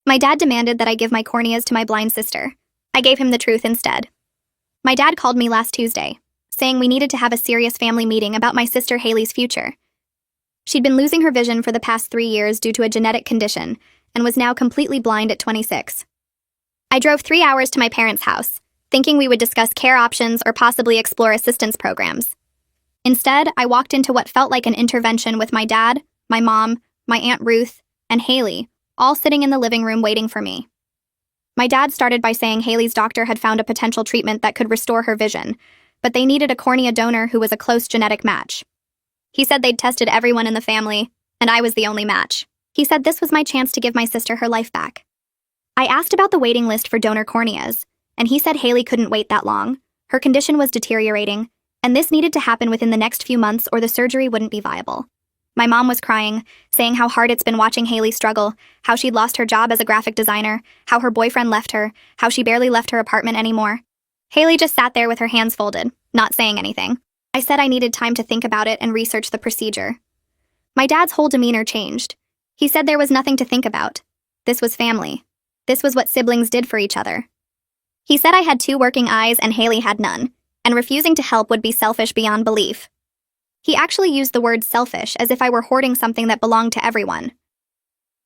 My dad demanded that I give my corneas to my blind sister. I gave him the truth instead. My dad called me last Tuesday, saying we needed to have a serious family meeting about my sister Haley's future. She'd been losing her vision for the past 3 years due to a genetic condition and was now completely blind at 26. I drove 3 hours to my parents' house, thinking we would discuss care options or possibly explore assistance programs. Instead, I walked into what felt like an intervention with my dad, my mom, my Aunt Ruth, and Haley, all sitting in the living room waiting for me. My dad started by saying Haley's doctor had found a potential treatment that could restore her vision, but they needed a cornea donor who was a close genetic match. He said they'd tested everyone in the family, and I was the only match. He said this was my chance to give my sister her life back. I asked about the waiting list for donor corneas, and he said Haley couldn't wait that long. Her condition was deteriorating, and this needed to happen within the next few months or the surgery wouldn't be viable. My mom was crying, saying how hard it's been watching Haley struggle, how she'd lost her job as a graphic designer, how her boyfriend left her, how she barely left her apartment anymore. Haley just sat there with her hands folded, not saying anything. I said I needed time to think about it and research the procedure. My dad's whole demeanor changed. He said there was nothing to think about. This was family. This was what siblings did for each other. He said I had 2 working eyes and Haley had none, and refusing to help would be selfish beyond belief. He actually used the word selfish as if I were hoarding something that belonged to everyone.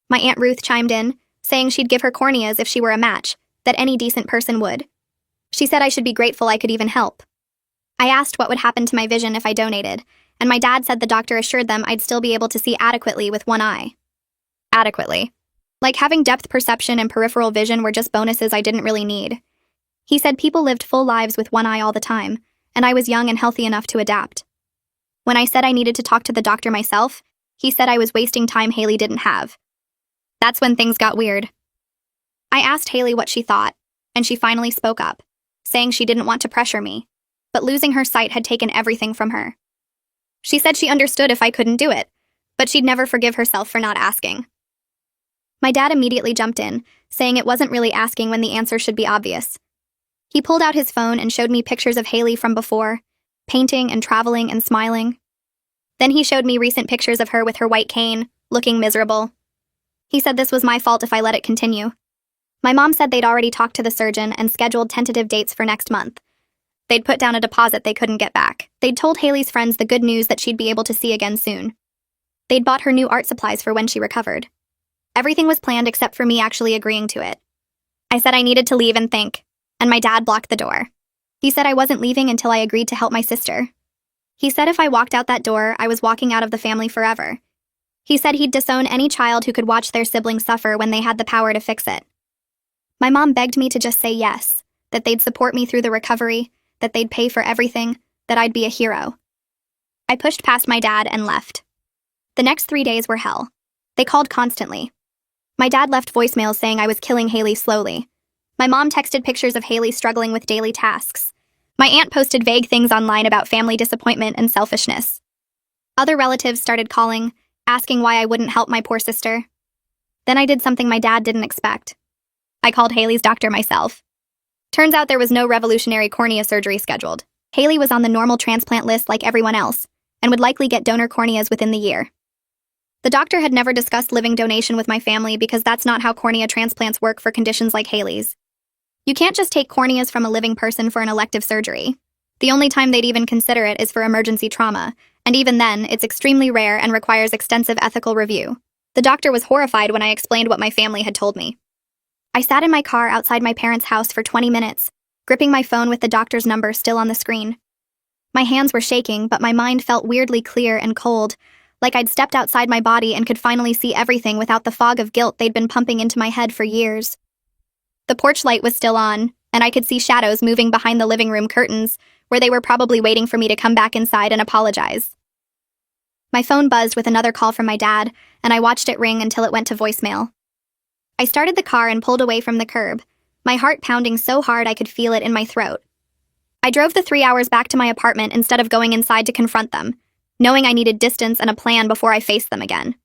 My Aunt Ruth chimed in, saying she'd give her corneas if she were a match, that any decent person would. She said I should be grateful I could even help. I asked what would happen to my vision if I donated, and my dad said the doctor assured them I'd still be able to see adequately with one eye. Adequately. Like having depth perception and peripheral vision were just bonuses I didn't really need. He said people lived full lives with one eye all the time, and I was young and healthy enough to adapt. When I said I needed to talk to the doctor myself, he said I was wasting time Haley didn't have. That's when things got weird. I asked Haley what she thought, and she finally spoke up, saying she didn't want to pressure me, but losing her sight had taken everything from her. She said she understood if I couldn't do it, but she'd never forgive herself for not asking. My dad immediately jumped in, saying it wasn't really asking when the answer should be obvious. He pulled out his phone and showed me pictures of Haley from before, painting and traveling and smiling. Then he showed me recent pictures of her with her white cane, looking miserable. He said this was my fault if I let it continue. My mom said they'd already talked to the surgeon and scheduled tentative dates for next month. They'd put down a deposit they couldn't get back. They'd told Haley's friends the good news that she'd be able to see again soon. They'd bought her new art supplies for when she recovered. Everything was planned except for me actually agreeing to it. I said I needed to leave and think, and my dad blocked the door. He said I wasn't leaving until I agreed to help my sister. He said if I walked out that door, I was walking out of the family forever. He said he'd disown any child who could watch their sibling suffer when they had the power to fix it. My mom begged me to just say yes, that they'd support me through the recovery, that they'd pay for everything, that I'd be a hero. I pushed past my dad and left. The next 3 days were hell. They called constantly. My dad left voicemails saying I was killing Haley slowly. My mom texted pictures of Haley struggling with daily tasks. My aunt posted vague things online about family disappointment and selfishness. Other relatives started calling, asking why I wouldn't help my poor sister. Then I did something my dad didn't expect. I called Haley's doctor myself. Turns out there was no revolutionary cornea surgery scheduled. Haley was on the normal transplant list like everyone else, and would likely get donor corneas within the year. The doctor had never discussed living donation with my family because that's not how cornea transplants work for conditions like Haley's. You can't just take corneas from a living person for an elective surgery. The only time they'd even consider it is for emergency trauma, and even then, it's extremely rare and requires extensive ethical review. The doctor was horrified when I explained what my family had told me. I sat in my car outside my parents' house for 20 minutes, gripping my phone with the doctor's number still on the screen. My hands were shaking, but my mind felt weirdly clear and cold, like I'd stepped outside my body and could finally see everything without the fog of guilt they'd been pumping into my head for years. The porch light was still on, and I could see shadows moving behind the living room curtains, where they were probably waiting for me to come back inside and apologize. My phone buzzed with another call from my dad, and I watched it ring until it went to voicemail. I started the car and pulled away from the curb, my heart pounding so hard I could feel it in my throat. I drove the 3 hours back to my apartment instead of going inside to confront them, knowing I needed distance and a plan before I faced them again.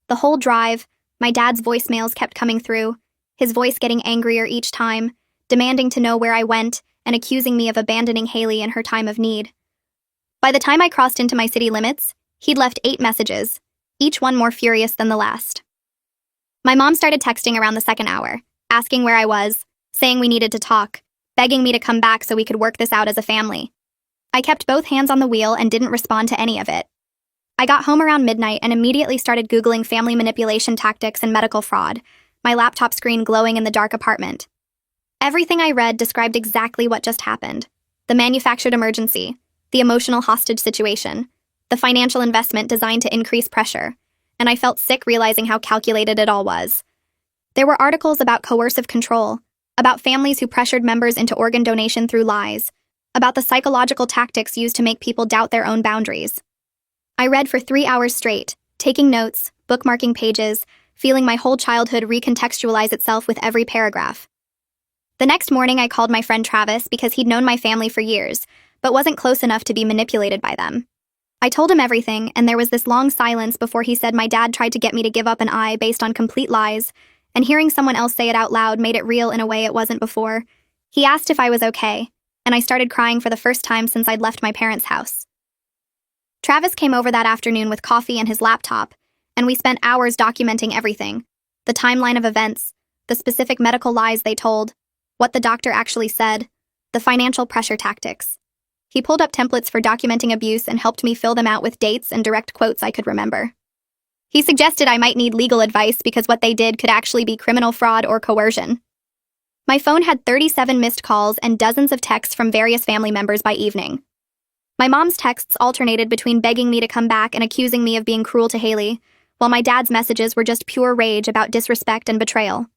The whole drive, my dad's voicemails kept coming through, his voice getting angrier each time, demanding to know where I went and accusing me of abandoning Haley in her time of need. By the time I crossed into my city limits, he'd left 8 messages, each one more furious than the last. My mom started texting around the second hour, asking where I was, saying we needed to talk, begging me to come back so we could work this out as a family. I kept both hands on the wheel and didn't respond to any of it. I got home around midnight and immediately started Googling family manipulation tactics and medical fraud, my laptop screen glowing in the dark apartment. Everything I read described exactly what just happened: the manufactured emergency, the emotional hostage situation, the financial investment designed to increase pressure, and I felt sick realizing how calculated it all was. There were articles about coercive control, about families who pressured members into organ donation through lies, about the psychological tactics used to make people doubt their own boundaries. I read for 3 hours straight, taking notes, bookmarking pages, feeling my whole childhood recontextualize itself with every paragraph. The next morning, I called my friend Travis because he'd known my family for years, but wasn't close enough to be manipulated by them. I told him everything, and there was this long silence before he said my dad tried to get me to give up an eye based on complete lies, and hearing someone else say it out loud made it real in a way it wasn't before. He asked if I was okay, and I started crying for the first time since I'd left my parents' house. Travis came over that afternoon with coffee and his laptop, and we spent hours documenting everything: the timeline of events, the specific medical lies they told, what the doctor actually said, the financial pressure tactics. He pulled up templates for documenting abuse and helped me fill them out with dates and direct quotes I could remember. He suggested I might need legal advice because what they did could actually be criminal fraud or coercion. My phone had 37 missed calls and dozens of texts from various family members by evening. My mom's texts alternated between begging me to come back and accusing me of being cruel to Haley, while my dad's messages were just pure rage about disrespect and betrayal.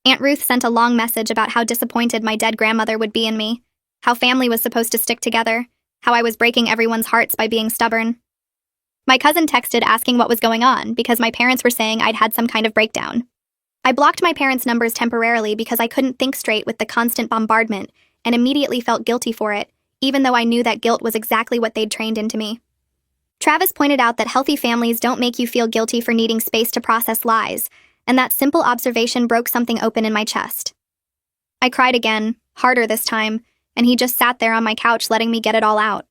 Aunt Ruth sent a long message about how disappointed my dead grandmother would be in me, how family was supposed to stick together, how I was breaking everyone's hearts by being stubborn. My cousin texted asking what was going on because my parents were saying I'd had some kind of breakdown. I blocked my parents' numbers temporarily because I couldn't think straight with the constant bombardment and immediately felt guilty for it, even though I knew that guilt was exactly what they'd trained into me. Travis pointed out that healthy families don't make you feel guilty for needing space to process lies, and that simple observation broke something open in my chest. I cried again, harder this time, and he just sat there on my couch letting me get it all out.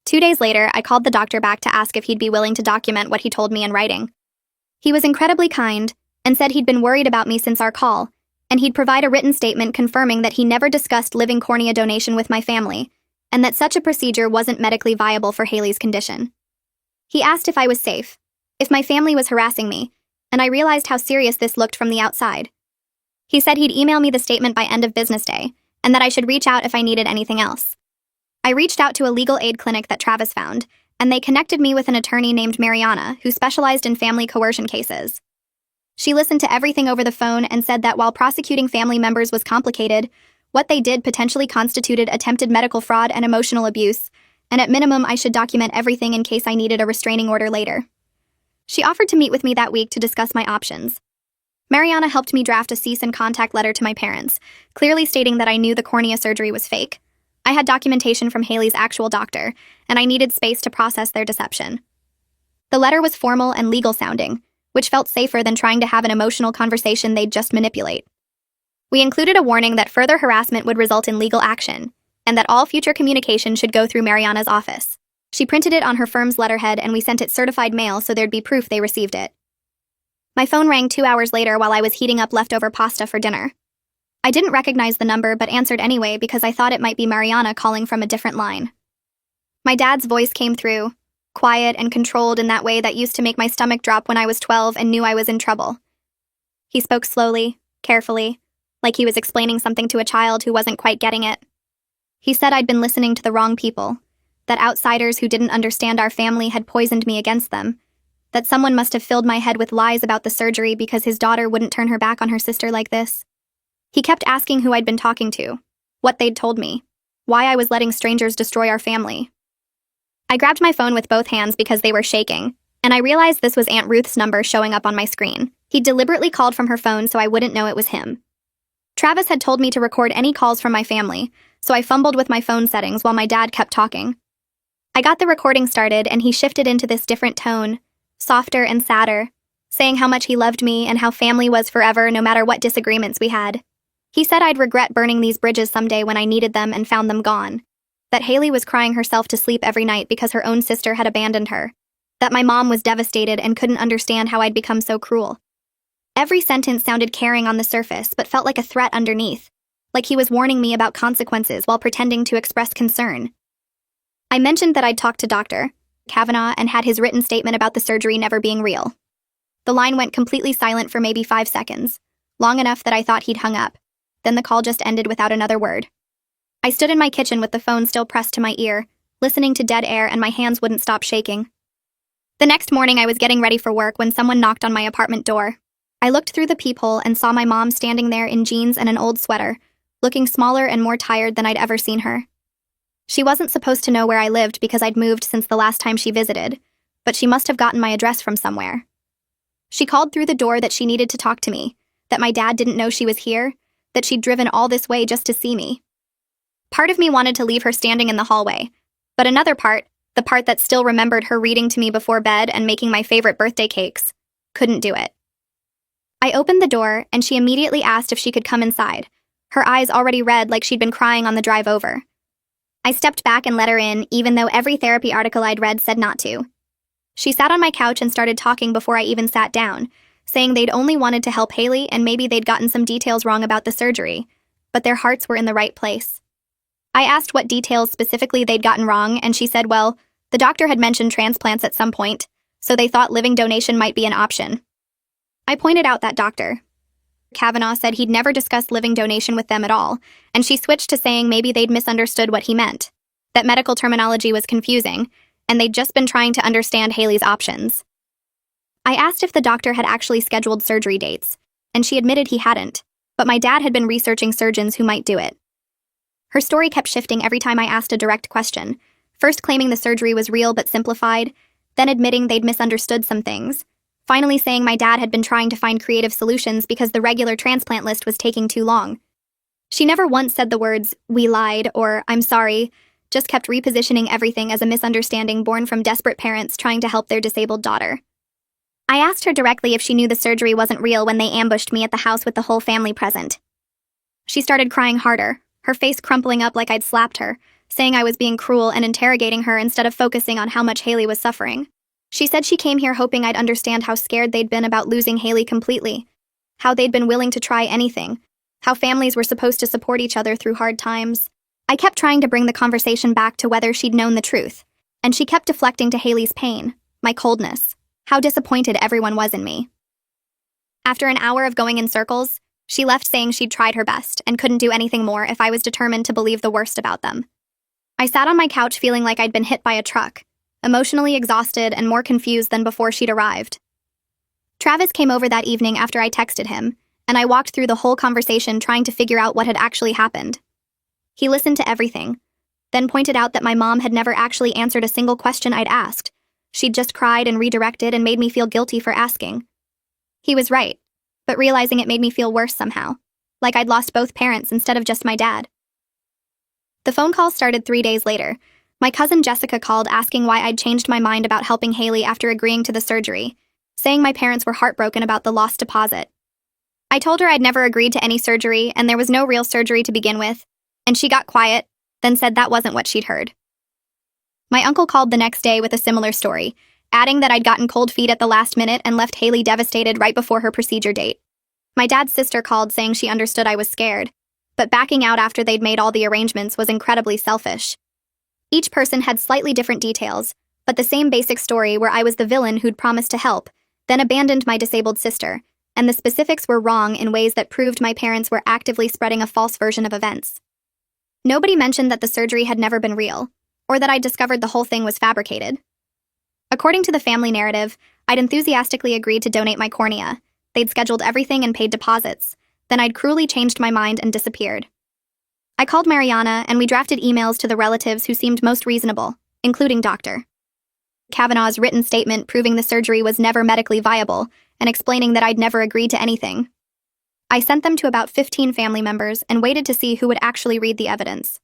2 days later, I called the doctor back to ask if he'd be willing to document what he told me in writing. He was incredibly kind and said he'd been worried about me since our call, and he'd provide a written statement confirming that he never discussed living cornea donation with my family, and that such a procedure wasn't medically viable for Haley's condition. He asked if I was safe, if my family was harassing me, and I realized how serious this looked from the outside. He said he'd email me the statement by end of business day, and that I should reach out if I needed anything else. I reached out to a legal aid clinic that Travis found, and they connected me with an attorney named Mariana who specialized in family coercion cases. She listened to everything over the phone and said that while prosecuting family members was complicated, what they did potentially constituted attempted medical fraud and emotional abuse, and at minimum I should document everything in case I needed a restraining order later. She offered to meet with me that week to discuss my options. Mariana helped me draft a cease and contact letter to my parents, clearly stating that I knew the cornea surgery was fake. I had documentation from Haley's actual doctor, and I needed space to process their deception. The letter was formal and legal sounding, which felt safer than trying to have an emotional conversation they'd just manipulate. We included a warning that further harassment would result in legal action, and that all future communication should go through Mariana's office. She printed it on her firm's letterhead and we sent it certified mail so there'd be proof they received it. My phone rang 2 hours later while I was heating up leftover pasta for dinner. I didn't recognize the number but answered anyway because I thought it might be Mariana calling from a different line. My dad's voice came through, quiet and controlled in that way that used to make my stomach drop when I was 12 and knew I was in trouble. He spoke slowly, carefully, like he was explaining something to a child who wasn't quite getting it. He said I'd been listening to the wrong people, that outsiders who didn't understand our family had poisoned me against them, that someone must have filled my head with lies about the surgery because his daughter wouldn't turn her back on her sister like this. He kept asking who I'd been talking to, what they'd told me, why I was letting strangers destroy our family. I grabbed my phone with both hands because they were shaking, and I realized this was Aunt Ruth's number showing up on my screen. He deliberately called from her phone so I wouldn't know it was him. Travis had told me to record any calls from my family, so I fumbled with my phone settings while my dad kept talking. I got the recording started and he shifted into this different tone, softer and sadder, saying how much he loved me and how family was forever no matter what disagreements we had. He said I'd regret burning these bridges someday when I needed them and found them gone, that Haley was crying herself to sleep every night because her own sister had abandoned her, that my mom was devastated and couldn't understand how I'd become so cruel. Every sentence sounded caring on the surface, but felt like a threat underneath, like he was warning me about consequences while pretending to express concern. I mentioned that I'd talked to Dr. Kavanaugh and had his written statement about the surgery never being real. The line went completely silent for maybe 5 seconds, long enough that I thought he'd hung up. Then the call just ended without another word. I stood in my kitchen with the phone still pressed to my ear, listening to dead air, and my hands wouldn't stop shaking. The next morning I was getting ready for work when someone knocked on my apartment door. I looked through the peephole and saw my mom standing there in jeans and an old sweater, looking smaller and more tired than I'd ever seen her. She wasn't supposed to know where I lived because I'd moved since the last time she visited, but she must have gotten my address from somewhere. She called through the door that she needed to talk to me, that my dad didn't know she was here, that she'd driven all this way just to see me. Part of me wanted to leave her standing in the hallway, but another part, the part that still remembered her reading to me before bed and making my favorite birthday cakes, couldn't do it. I opened the door, and she immediately asked if she could come inside, her eyes already red like she'd been crying on the drive over. I stepped back and let her in, even though every therapy article I'd read said not to. She sat on my couch and started talking before I even sat down, saying they'd only wanted to help Haley and maybe they'd gotten some details wrong about the surgery, but their hearts were in the right place. I asked what details specifically they'd gotten wrong, and she said, well, the doctor had mentioned transplants at some point, so they thought living donation might be an option. I pointed out that Dr. Kavanaugh said he'd never discussed living donation with them at all, and she switched to saying maybe they'd misunderstood what he meant, that medical terminology was confusing, and they'd just been trying to understand Haley's options. I asked if the doctor had actually scheduled surgery dates, and she admitted he hadn't, but my dad had been researching surgeons who might do it. Her story kept shifting every time I asked a direct question, first claiming the surgery was real but simplified, then admitting they'd misunderstood some things, finally saying my dad had been trying to find creative solutions because the regular transplant list was taking too long. She never once said the words, "we lied," or "I'm sorry," just kept repositioning everything as a misunderstanding born from desperate parents trying to help their disabled daughter. I asked her directly if she knew the surgery wasn't real when they ambushed me at the house with the whole family present. She started crying harder, her face crumpling up like I'd slapped her, saying I was being cruel and interrogating her instead of focusing on how much Haley was suffering. She said she came here hoping I'd understand how scared they'd been about losing Haley completely, how they'd been willing to try anything, how families were supposed to support each other through hard times. I kept trying to bring the conversation back to whether she'd known the truth, and she kept deflecting to Haley's pain, my coldness, how disappointed everyone was in me. After an hour of going in circles, she left saying she'd tried her best and couldn't do anything more if I was determined to believe the worst about them. I sat on my couch feeling like I'd been hit by a truck, emotionally exhausted and more confused than before she'd arrived. Travis came over that evening after I texted him, and I walked through the whole conversation trying to figure out what had actually happened. He listened to everything, then pointed out that my mom had never actually answered a single question I'd asked. She'd just cried and redirected and made me feel guilty for asking. He was right, but realizing it made me feel worse somehow, like I'd lost both parents instead of just my dad. The phone call started 3 days later. My cousin Jessica called asking why I'd changed my mind about helping Haley after agreeing to the surgery, saying my parents were heartbroken about the lost deposit. I told her I'd never agreed to any surgery and there was no real surgery to begin with, and she got quiet, then said that wasn't what she'd heard. My uncle called the next day with a similar story, adding that I'd gotten cold feet at the last minute and left Haley devastated right before her procedure date. My dad's sister called saying she understood I was scared, but backing out after they'd made all the arrangements was incredibly selfish. Each person had slightly different details, but the same basic story where I was the villain who'd promised to help, then abandoned my disabled sister, and the specifics were wrong in ways that proved my parents were actively spreading a false version of events. Nobody mentioned that the surgery had never been real, or that I'd discovered the whole thing was fabricated. According to the family narrative, I'd enthusiastically agreed to donate my cornea. They'd scheduled everything and paid deposits. Then I'd cruelly changed my mind and disappeared. I called Mariana, and we drafted emails to the relatives who seemed most reasonable, including Dr. Kavanaugh's written statement proving the surgery was never medically viable and explaining that I'd never agreed to anything. I sent them to about 15 family members and waited to see who would actually read the evidence.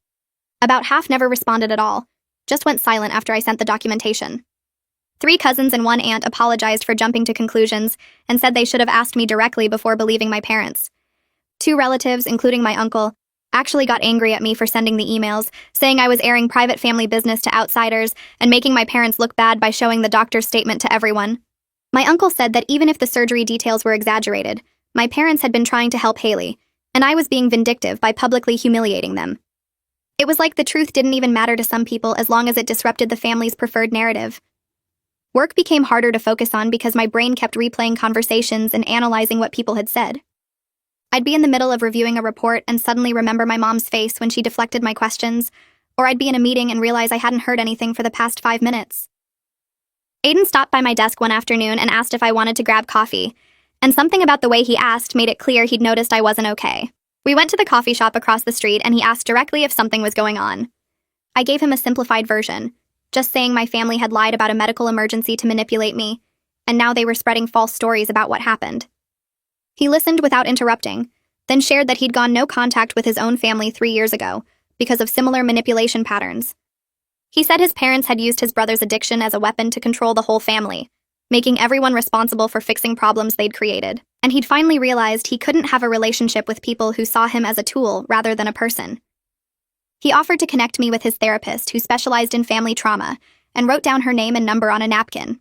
About half never responded at all, just went silent after I sent the documentation. 3 cousins and 1 aunt apologized for jumping to conclusions and said they should have asked me directly before believing my parents. 2 relatives, including my uncle, actually got angry at me for sending the emails, saying I was airing private family business to outsiders and making my parents look bad by showing the doctor's statement to everyone. My uncle said that even if the surgery details were exaggerated, my parents had been trying to help Haley, and I was being vindictive by publicly humiliating them. It was like the truth didn't even matter to some people as long as it disrupted the family's preferred narrative. Work became harder to focus on because my brain kept replaying conversations and analyzing what people had said. I'd be in the middle of reviewing a report and suddenly remember my mom's face when she deflected my questions, or I'd be in a meeting and realize I hadn't heard anything for the past 5 minutes. Aiden stopped by my desk one afternoon and asked if I wanted to grab coffee, and something about the way he asked made it clear he'd noticed I wasn't okay. We went to the coffee shop across the street and he asked directly if something was going on. I gave him a simplified version, just saying my family had lied about a medical emergency to manipulate me, and now they were spreading false stories about what happened. He listened without interrupting, then shared that he'd gone no contact with his own family 3 years ago because of similar manipulation patterns. He said his parents had used his brother's addiction as a weapon to control the whole family, making everyone responsible for fixing problems they'd created, and he'd finally realized he couldn't have a relationship with people who saw him as a tool rather than a person. He offered to connect me with his therapist who specialized in family trauma and wrote down her name and number on a napkin.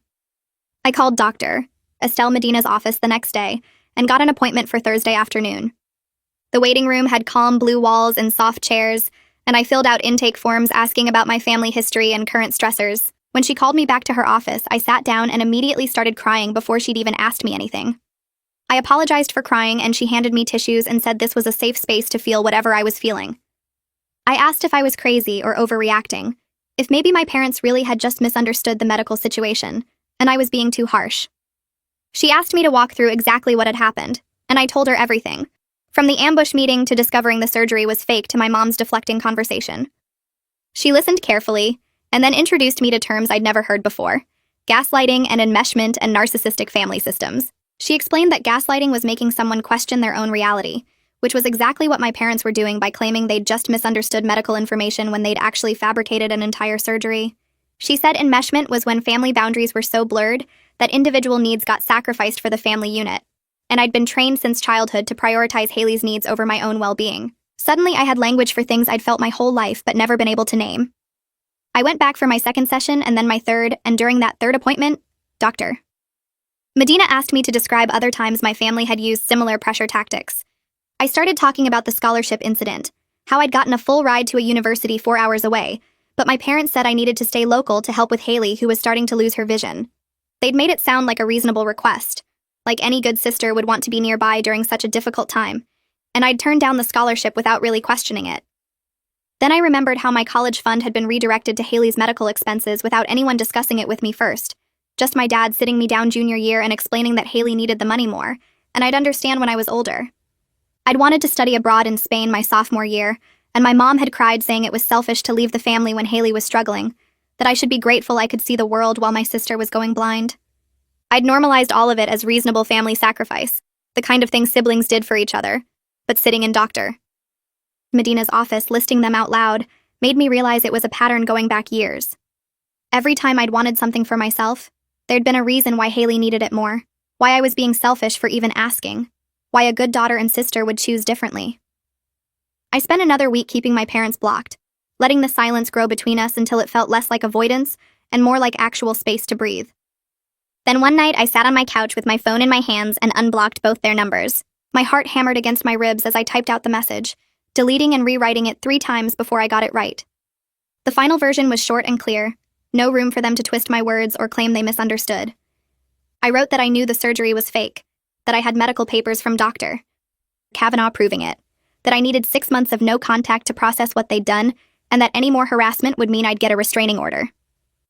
I called Dr. Estelle Medina's office the next day and got an appointment for Thursday afternoon. The waiting room had calm blue walls and soft chairs, and I filled out intake forms asking about my family history and current stressors. When she called me back to her office, I sat down and immediately started crying before she'd even asked me anything. I apologized for crying and she handed me tissues and said this was a safe space to feel whatever I was feeling. I asked if I was crazy or overreacting, if maybe my parents really had just misunderstood the medical situation, and I was being too harsh. She asked me to walk through exactly what had happened, and I told her everything, from the ambush meeting to discovering the surgery was fake to my mom's deflecting conversation. She listened carefully, and then introduced me to terms I'd never heard before: gaslighting and enmeshment and narcissistic family systems. She explained that gaslighting was making someone question their own reality, which was exactly what my parents were doing by claiming they'd just misunderstood medical information when they'd actually fabricated an entire surgery. She said enmeshment was when family boundaries were so blurred that individual needs got sacrificed for the family unit, and I'd been trained since childhood to prioritize Haley's needs over my own well-being. Suddenly, I had language for things I'd felt my whole life but never been able to name. I went back for my second session and then my third, and during that third appointment, Dr. Medina asked me to describe other times my family had used similar pressure tactics. I started talking about the scholarship incident, how I'd gotten a full ride to a university 4 hours away, but my parents said I needed to stay local to help with Haley, who was starting to lose her vision. They'd made it sound like a reasonable request, like any good sister would want to be nearby during such a difficult time, and I'd turned down the scholarship without really questioning it. Then I remembered how my college fund had been redirected to Haley's medical expenses without anyone discussing it with me first, just my dad sitting me down junior year and explaining that Haley needed the money more, and I'd understand when I was older. I'd wanted to study abroad in Spain my sophomore year, and my mom had cried saying it was selfish to leave the family when Haley was struggling, that I should be grateful I could see the world while my sister was going blind. I'd normalized all of it as reasonable family sacrifice, the kind of thing siblings did for each other, but sitting in Dr. Medina's office listing them out loud made me realize it was a pattern going back years. Every time I'd wanted something for myself, there'd been a reason why Haley needed it more, why I was being selfish for even asking, why a good daughter and sister would choose differently. I spent another week keeping my parents blocked, letting the silence grow between us until it felt less like avoidance and more like actual space to breathe. Then one night I sat on my couch with my phone in my hands and unblocked both their numbers. My heart hammered against my ribs as I typed out the message, deleting and rewriting it 3 times before I got it right. The final version was short and clear, no room for them to twist my words or claim they misunderstood. I wrote that I knew the surgery was fake, that I had medical papers from Dr. Kavanaugh proving it, that I needed 6 months of no contact to process what they'd done, and that any more harassment would mean I'd get a restraining order.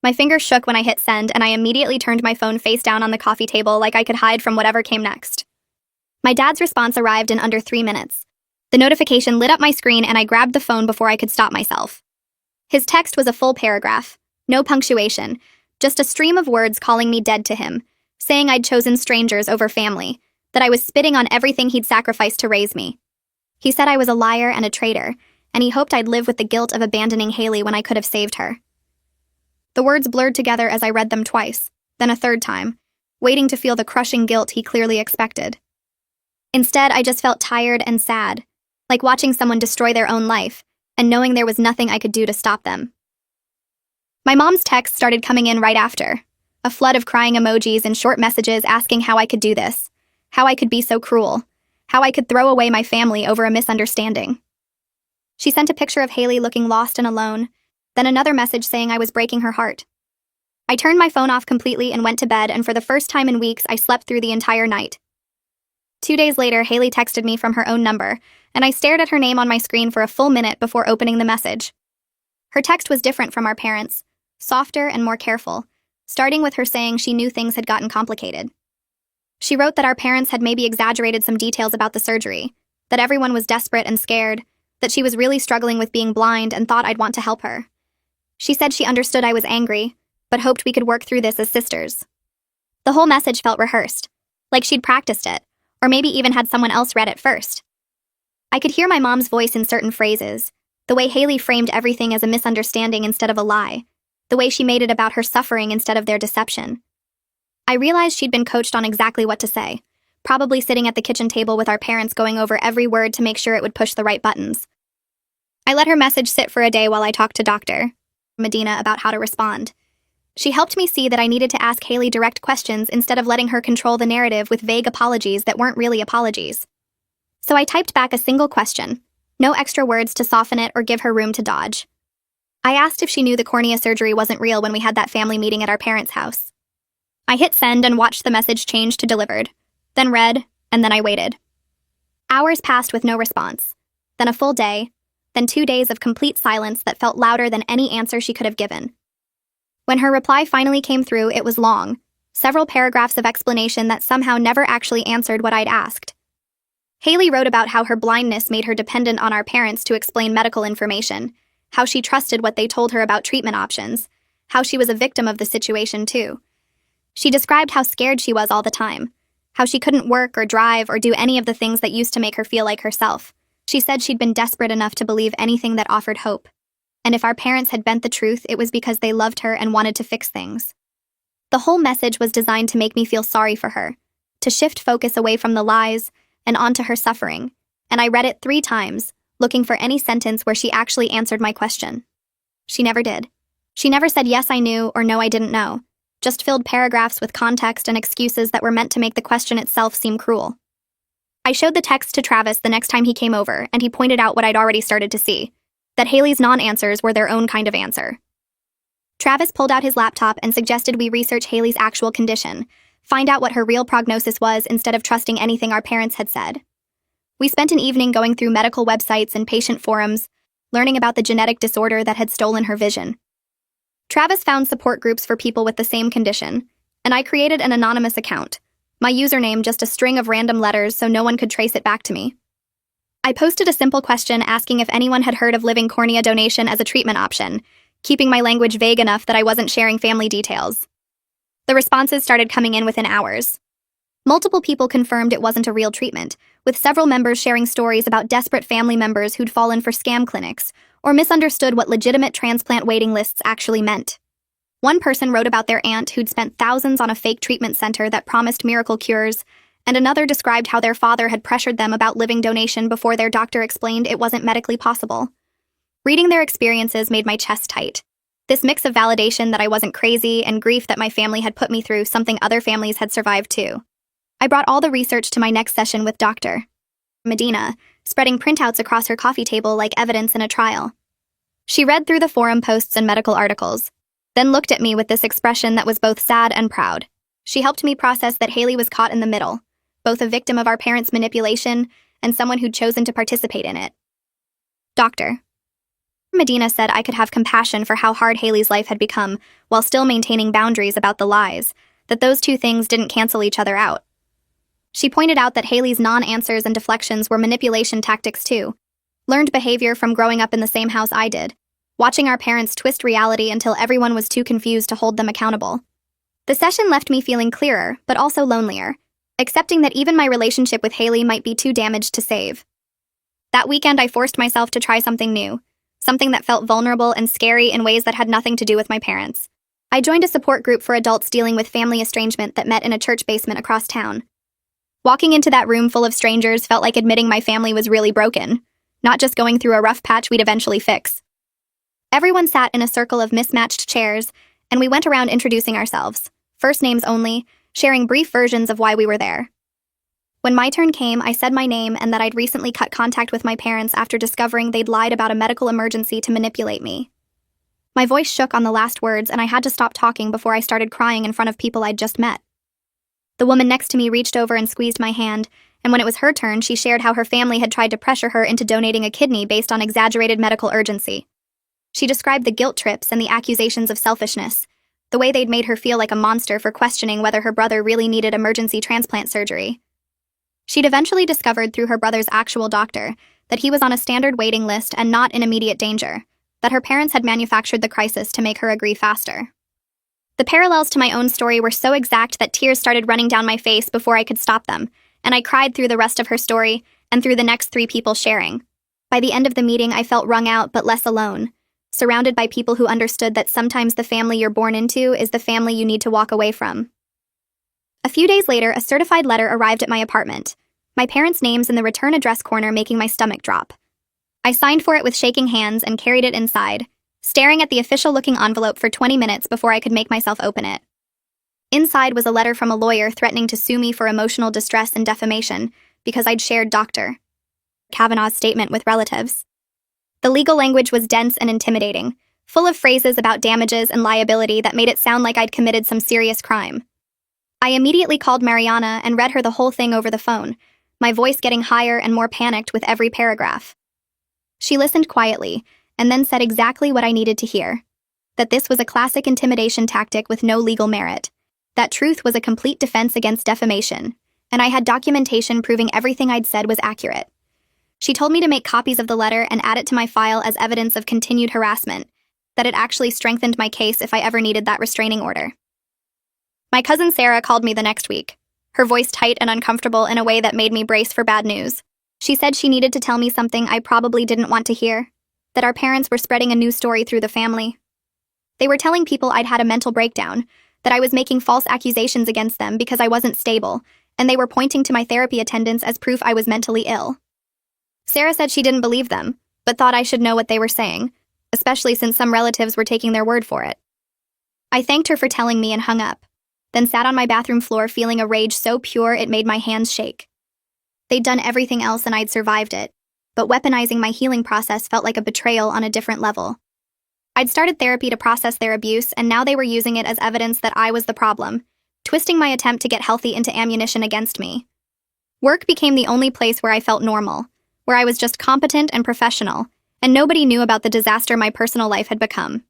My fingers shook when I hit send, and I immediately turned my phone face down on the coffee table like I could hide from whatever came next. My dad's response arrived in under 3 minutes. The notification lit up my screen and I grabbed the phone before I could stop myself. His text was a full paragraph, no punctuation, just a stream of words calling me dead to him, saying I'd chosen strangers over family, that I was spitting on everything he'd sacrificed to raise me. He said I was a liar and a traitor, and he hoped I'd live with the guilt of abandoning Haley when I could have saved her. The words blurred together as I read them twice, then a third time, waiting to feel the crushing guilt he clearly expected. Instead, I just felt tired and sad, like watching someone destroy their own life, and knowing there was nothing I could do to stop them. My mom's texts started coming in right after, A flood of crying emojis and short messages asking how I could do this, how I could be so cruel, how I could throw away my family over a misunderstanding. She sent a picture of Haley looking lost and alone, then another message saying I was breaking her heart. I turned my phone off completely and went to bed, and for the first time in weeks, I slept through the entire night. 2 days later, Haley texted me from her own number, and I stared at her name on my screen for a full minute before opening the message. Her text was different from our parents', softer and more careful, starting with her saying she knew things had gotten complicated. She wrote that our parents had maybe exaggerated some details about the surgery, that everyone was desperate and scared, that she was really struggling with being blind and thought I'd want to help her. She said she understood I was angry, but hoped we could work through this as sisters. The whole message felt rehearsed, like she'd practiced it, or maybe even had someone else read it first. I could hear my mom's voice in certain phrases, the way Haley framed everything as a misunderstanding instead of a lie, the way she made it about her suffering instead of their deception. I realized she'd been coached on exactly what to say, probably sitting at the kitchen table with our parents going over every word to make sure it would push the right buttons. I let her message sit for a day while I talked to Dr. Medina about how to respond. She helped me see that I needed to ask Haley direct questions instead of letting her control the narrative with vague apologies that weren't really apologies. So I typed back a single question, no extra words to soften it or give her room to dodge. I asked if she knew the cornea surgery wasn't real when we had that family meeting at our parents' house. I hit send and watched the message change to delivered, then read, and then I waited. Hours passed with no response, then a full day, then 2 days of complete silence that felt louder than any answer she could have given. When her reply finally came through, it was long, several paragraphs of explanation that somehow never actually answered what I'd asked. Haley wrote about how her blindness made her dependent on our parents to explain medical information, how she trusted what they told her about treatment options, how she was a victim of the situation too. She described how scared she was all the time, how she couldn't work or drive or do any of the things that used to make her feel like herself. She said she'd been desperate enough to believe anything that offered hope. And if our parents had bent the truth, it was because they loved her and wanted to fix things. The whole message was designed to make me feel sorry for her, to shift focus away from the lies and onto her suffering, and I read it 3 times, looking for any sentence where she actually answered my question. She never did. She never said yes I knew or no I didn't know, just filled paragraphs with context and excuses that were meant to make the question itself seem cruel. I showed the text to Travis the next time he came over, and he pointed out what I'd already started to see, that Haley's non-answers were their own kind of answer. Travis pulled out his laptop and suggested we research Haley's actual condition, find out what her real prognosis was instead of trusting anything our parents had said. We spent an evening going through medical websites and patient forums, learning about the genetic disorder that had stolen her vision. Travis found support groups for people with the same condition, and I created an anonymous account, my username just a string of random letters so no one could trace it back to me. I posted a simple question asking if anyone had heard of living cornea donation as a treatment option, keeping my language vague enough that I wasn't sharing family details. The responses started coming in within hours. Multiple people confirmed it wasn't a real treatment, with several members sharing stories about desperate family members who'd fallen for scam clinics or misunderstood what legitimate transplant waiting lists actually meant. One person wrote about their aunt who'd spent thousands on a fake treatment center that promised miracle cures, and another described how their father had pressured them about living donation before their doctor explained it wasn't medically possible. Reading their experiences made my chest tight. This mix of validation that I wasn't crazy and grief that my family had put me through something other families had survived too. I brought all the research to my next session with Dr. Medina, spreading printouts across her coffee table like evidence in a trial. She read through the forum posts and medical articles, then looked at me with this expression that was both sad and proud. She helped me process that Haley was caught in the middle, both a victim of our parents' manipulation and someone who'd chosen to participate in it. Dr. Medina said I could have compassion for how hard Haley's life had become while still maintaining boundaries about the lies, that those two things didn't cancel each other out. She pointed out that Haley's non-answers and deflections were manipulation tactics too, learned behavior from growing up in the same house I did, watching our parents twist reality until everyone was too confused to hold them accountable. The session left me feeling clearer, but also lonelier, accepting that even my relationship with Haley might be too damaged to save. That weekend I forced myself to try something new, something that felt vulnerable and scary in ways that had nothing to do with my parents. I joined a support group for adults dealing with family estrangement that met in a church basement across town. Walking into that room full of strangers felt like admitting my family was really broken, not just going through a rough patch we'd eventually fix. Everyone sat in a circle of mismatched chairs, and we went around introducing ourselves, first names only, sharing brief versions of why we were there. When my turn came, I said my name and that I'd recently cut contact with my parents after discovering they'd lied about a medical emergency to manipulate me. My voice shook on the last words, and I had to stop talking before I started crying in front of people I'd just met. The woman next to me reached over and squeezed my hand, and when it was her turn, she shared how her family had tried to pressure her into donating a kidney based on exaggerated medical urgency. She described the guilt trips and the accusations of selfishness, the way they'd made her feel like a monster for questioning whether her brother really needed emergency transplant surgery. She'd eventually discovered through her brother's actual doctor that he was on a standard waiting list and not in immediate danger, that her parents had manufactured the crisis to make her agree faster. The parallels to my own story were so exact that tears started running down my face before I could stop them, and I cried through the rest of her story and through the next 3 people sharing. By the end of the meeting, I felt wrung out but less alone, surrounded by people who understood that sometimes the family you're born into is the family you need to walk away from. A few days later, a certified letter arrived at my apartment, my parents' names in the return address corner making my stomach drop. I signed for it with shaking hands and carried it inside, staring at the official-looking envelope for 20 minutes before I could make myself open it. Inside was a letter from a lawyer threatening to sue me for emotional distress and defamation because I'd shared Dr. Kavanaugh's statement with relatives. The legal language was dense and intimidating, full of phrases about damages and liability that made it sound like I'd committed some serious crime. I immediately called Mariana and read her the whole thing over the phone, my voice getting higher and more panicked with every paragraph. She listened quietly, and then said exactly what I needed to hear. That this was a classic intimidation tactic with no legal merit. That truth was a complete defense against defamation, and I had documentation proving everything I'd said was accurate. She told me to make copies of the letter and add it to my file as evidence of continued harassment, that it actually strengthened my case if I ever needed that restraining order. My cousin Sarah called me the next week, her voice tight and uncomfortable in a way that made me brace for bad news. She said she needed to tell me something I probably didn't want to hear, that our parents were spreading a new story through the family. They were telling people I'd had a mental breakdown, that I was making false accusations against them because I wasn't stable, and they were pointing to my therapy attendance as proof I was mentally ill. Sarah said she didn't believe them, but thought I should know what they were saying, especially since some relatives were taking their word for it. I thanked her for telling me and hung up, then sat on my bathroom floor feeling a rage so pure it made my hands shake. They'd done everything else and I'd survived it, but weaponizing my healing process felt like a betrayal on a different level. I'd started therapy to process their abuse, and now they were using it as evidence that I was the problem, twisting my attempt to get healthy into ammunition against me. Work became the only place where I felt normal, where I was just competent and professional, and nobody knew about the disaster my personal life had become.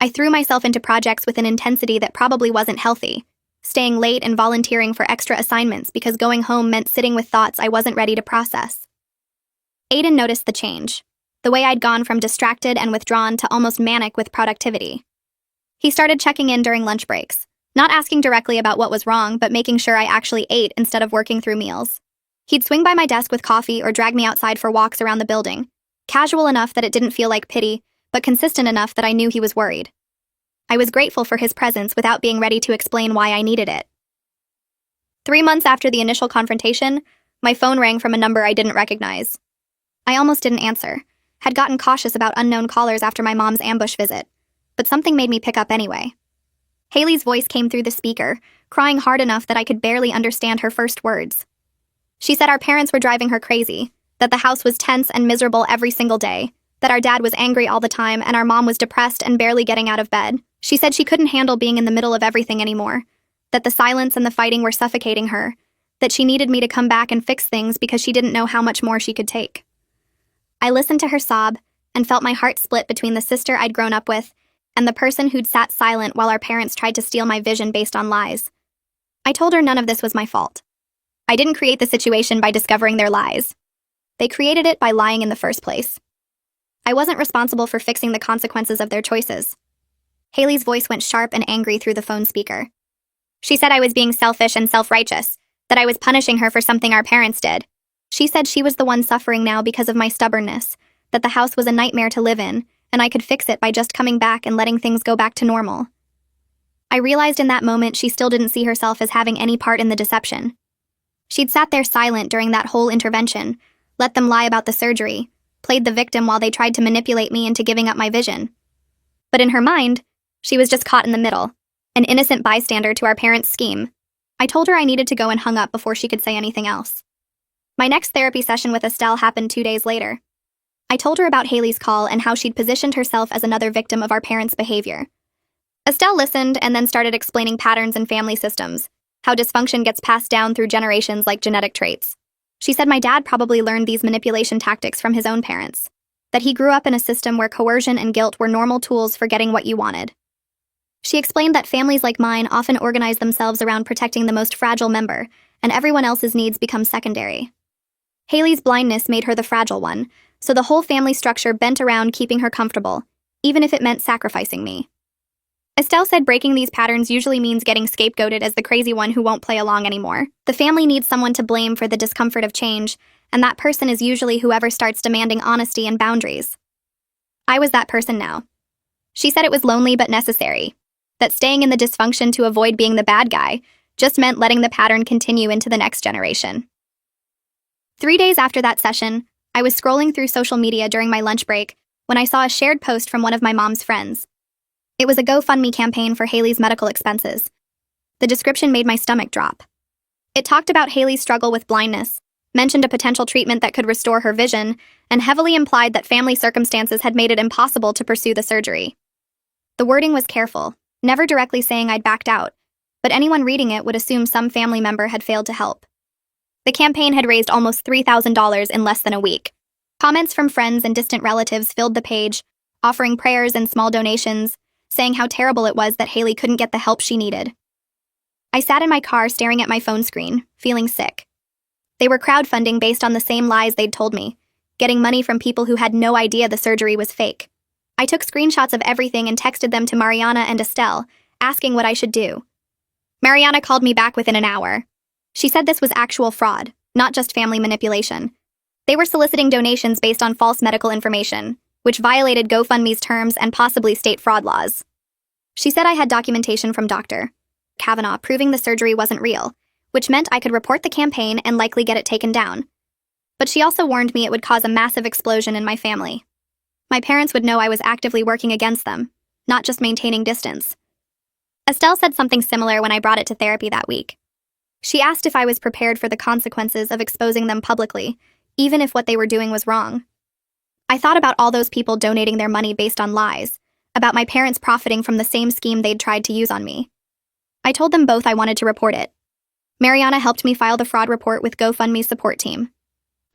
I threw myself into projects with an intensity that probably wasn't healthy, staying late and volunteering for extra assignments because going home meant sitting with thoughts I wasn't ready to process. Aiden noticed the change, the way I'd gone from distracted and withdrawn to almost manic with productivity. He started checking in during lunch breaks, not asking directly about what was wrong, but making sure I actually ate instead of working through meals. He'd swing by my desk with coffee or drag me outside for walks around the building, casual enough that it didn't feel like pity, but consistent enough that I knew he was worried. I was grateful for his presence without being ready to explain why I needed it. 3 months after the initial confrontation, my phone rang from a number I didn't recognize. I almost didn't answer, had gotten cautious about unknown callers after my mom's ambush visit, but something made me pick up anyway. Haley's voice came through the speaker, crying hard enough that I could barely understand her first words. She said our parents were driving her crazy, that the house was tense and miserable every single day, that our dad was angry all the time and our mom was depressed and barely getting out of bed. She said she couldn't handle being in the middle of everything anymore, that the silence and the fighting were suffocating her, that she needed me to come back and fix things because she didn't know how much more she could take. I listened to her sob and felt my heart split between the sister I'd grown up with and the person who'd sat silent while our parents tried to steal my vision based on lies. I told her none of this was my fault. I didn't create the situation by discovering their lies. They created it by lying in the first place. I wasn't responsible for fixing the consequences of their choices. Haley's voice went sharp and angry through the phone speaker. She said I was being selfish and self-righteous, that I was punishing her for something our parents did. She said she was the one suffering now because of my stubbornness, that the house was a nightmare to live in, and I could fix it by just coming back and letting things go back to normal. I realized in that moment she still didn't see herself as having any part in the deception. She'd sat there silent during that whole intervention, let them lie about the surgery, played the victim while they tried to manipulate me into giving up my vision. But in her mind, she was just caught in the middle, an innocent bystander to our parents' scheme. I told her I needed to go and hung up before she could say anything else. My next therapy session with Estelle happened 2 days later. I told her about Haley's call and how she'd positioned herself as another victim of our parents' behavior. Estelle listened and then started explaining patterns in family systems, how dysfunction gets passed down through generations like genetic traits. She said my dad probably learned these manipulation tactics from his own parents, that he grew up in a system where coercion and guilt were normal tools for getting what you wanted. She explained that families like mine often organize themselves around protecting the most fragile member, and everyone else's needs become secondary. Haley's blindness made her the fragile one, so the whole family structure bent around keeping her comfortable, even if it meant sacrificing me. Estelle said breaking these patterns usually means getting scapegoated as the crazy one who won't play along anymore. The family needs someone to blame for the discomfort of change, and that person is usually whoever starts demanding honesty and boundaries. I was that person now. She said it was lonely but necessary, that staying in the dysfunction to avoid being the bad guy just meant letting the pattern continue into the next generation. 3 days after that session, I was scrolling through social media during my lunch break when I saw a shared post from one of my mom's friends. It was a GoFundMe campaign for Haley's medical expenses. The description made my stomach drop. It talked about Haley's struggle with blindness, mentioned a potential treatment that could restore her vision, and heavily implied that family circumstances had made it impossible to pursue the surgery. The wording was careful, never directly saying I'd backed out, but anyone reading it would assume some family member had failed to help. The campaign had raised almost $3,000 in less than a week. Comments from friends and distant relatives filled the page, offering prayers and small donations, saying how terrible it was that Haley couldn't get the help she needed. I sat in my car staring at my phone screen, feeling sick. They were crowdfunding based on the same lies they'd told me, getting money from people who had no idea the surgery was fake. I took screenshots of everything and texted them to Mariana and Estelle, asking what I should do. Mariana called me back within an hour. She said this was actual fraud, not just family manipulation. They were soliciting donations based on false medical information, which violated GoFundMe's terms and possibly state fraud laws. She said I had documentation from Dr. Kavanaugh proving the surgery wasn't real, which meant I could report the campaign and likely get it taken down. But she also warned me it would cause a massive explosion in my family. My parents would know I was actively working against them, not just maintaining distance. Estelle said something similar when I brought it to therapy that week. She asked if I was prepared for the consequences of exposing them publicly, even if what they were doing was wrong. I thought about all those people donating their money based on lies, about my parents profiting from the same scheme they'd tried to use on me. I told them both I wanted to report it. Mariana helped me file the fraud report with GoFundMe's support team.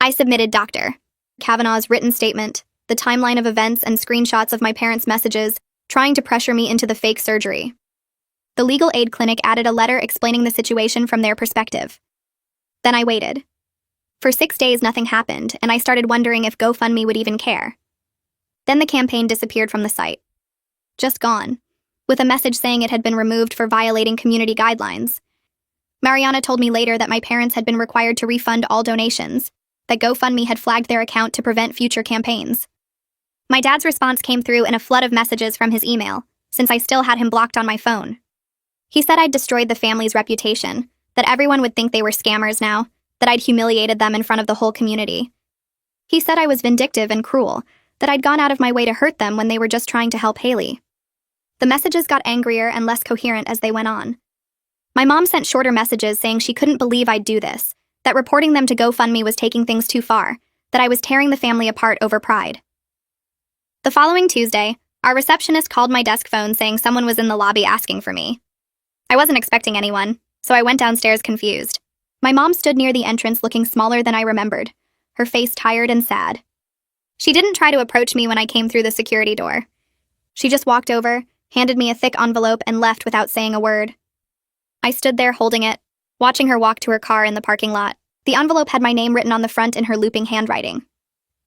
I submitted Dr. Kavanaugh's written statement, the timeline of events and screenshots of my parents' messages, trying to pressure me into the fake surgery. The legal aid clinic added a letter explaining the situation from their perspective. Then I waited. For 6 days, nothing happened, and I started wondering if GoFundMe would even care. Then the campaign disappeared from the site. Just gone, with a message saying it had been removed for violating community guidelines. Mariana told me later that my parents had been required to refund all donations, that GoFundMe had flagged their account to prevent future campaigns. My dad's response came through in a flood of messages from his email, since I still had him blocked on my phone. He said I'd destroyed the family's reputation, that everyone would think they were scammers now, that I'd humiliated them in front of the whole community. He said I was vindictive and cruel, that I'd gone out of my way to hurt them when they were just trying to help Haley. The messages got angrier and less coherent as they went on. My mom sent shorter messages saying she couldn't believe I'd do this, that reporting them to GoFundMe was taking things too far, that I was tearing the family apart over pride. The following Tuesday, our receptionist called my desk phone saying someone was in the lobby asking for me. I wasn't expecting anyone, so I went downstairs confused. My mom stood near the entrance looking smaller than I remembered, her face tired and sad. She didn't try to approach me when I came through the security door. She just walked over, handed me a thick envelope, and left without saying a word. I stood there holding it, watching her walk to her car in the parking lot. The envelope had my name written on the front in her looping handwriting.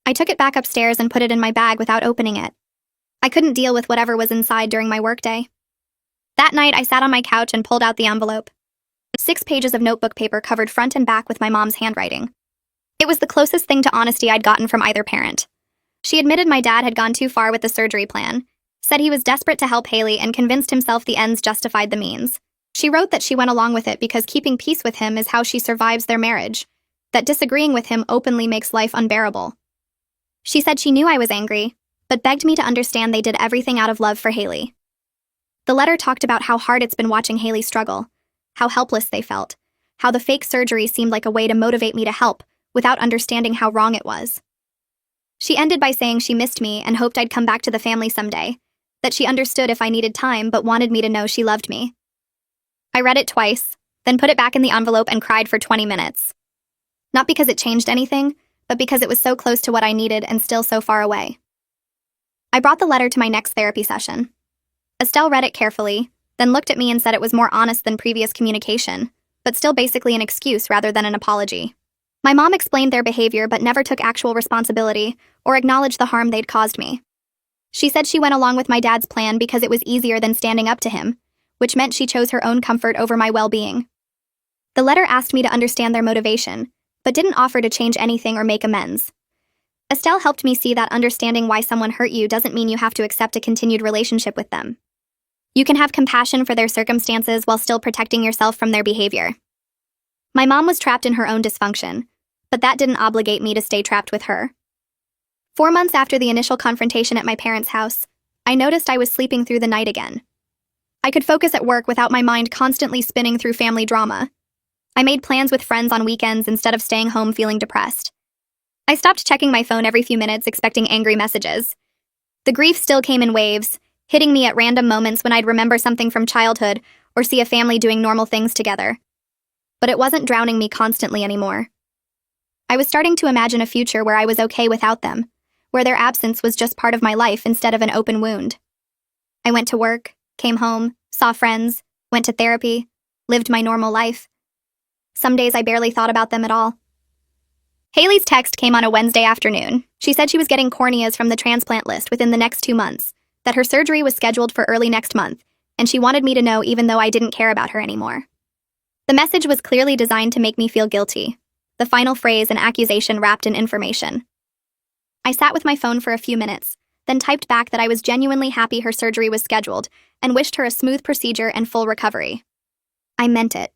I took it back upstairs and put it in my bag without opening it. I couldn't deal with whatever was inside during my workday. That night, I sat on my couch and pulled out the envelope. 6 pages of notebook paper covered front and back with my mom's handwriting. It was the closest thing to honesty I'd gotten from either parent. She admitted my dad had gone too far with the surgery plan, said he was desperate to help Haley, and convinced himself the ends justified the means. She wrote that she went along with it because keeping peace with him is how she survives their marriage, that disagreeing with him openly makes life unbearable. She said she knew I was angry, but begged me to understand they did everything out of love for Haley. The letter talked about how hard it's been watching Haley struggle, how helpless they felt, how the fake surgery seemed like a way to motivate me to help without understanding how wrong it was. She ended by saying she missed me and hoped I'd come back to the family someday, that she understood if I needed time but wanted me to know she loved me. I read it twice, then put it back in the envelope and cried for 20 minutes. Not because it changed anything, but because it was so close to what I needed and still so far away. I brought the letter to my next therapy session. Estelle read it carefully, then looked at me and said it was more honest than previous communication, but still basically an excuse rather than an apology. My mom explained their behavior but never took actual responsibility or acknowledged the harm they'd caused me. She said she went along with my dad's plan because it was easier than standing up to him, which meant she chose her own comfort over my well-being. The letter asked me to understand their motivation, but didn't offer to change anything or make amends. Estelle helped me see that understanding why someone hurt you doesn't mean you have to accept a continued relationship with them. You can have compassion for their circumstances while still protecting yourself from their behavior. My mom was trapped in her own dysfunction, but that didn't obligate me to stay trapped with her. 4 months after the initial confrontation at my parents' house, I noticed I was sleeping through the night again. I could focus at work without my mind constantly spinning through family drama. I made plans with friends on weekends instead of staying home feeling depressed. I stopped checking my phone every few minutes expecting angry messages. The grief still came in waves, hitting me at random moments when I'd remember something from childhood or see a family doing normal things together. But it wasn't drowning me constantly anymore. I was starting to imagine a future where I was okay without them, where their absence was just part of my life instead of an open wound. I went to work, came home, saw friends, went to therapy, lived my normal life. Some days I barely thought about them at all. Haley's text came on a Wednesday afternoon. She said she was getting corneas from the transplant list within the next 2 months, that her surgery was scheduled for early next month, and she wanted me to know even though I didn't care about her anymore. The message was clearly designed to make me feel guilty. The final phrase an accusation wrapped in information. I sat with my phone for a few minutes, then typed back that I was genuinely happy her surgery was scheduled and wished her a smooth procedure and full recovery. I meant it.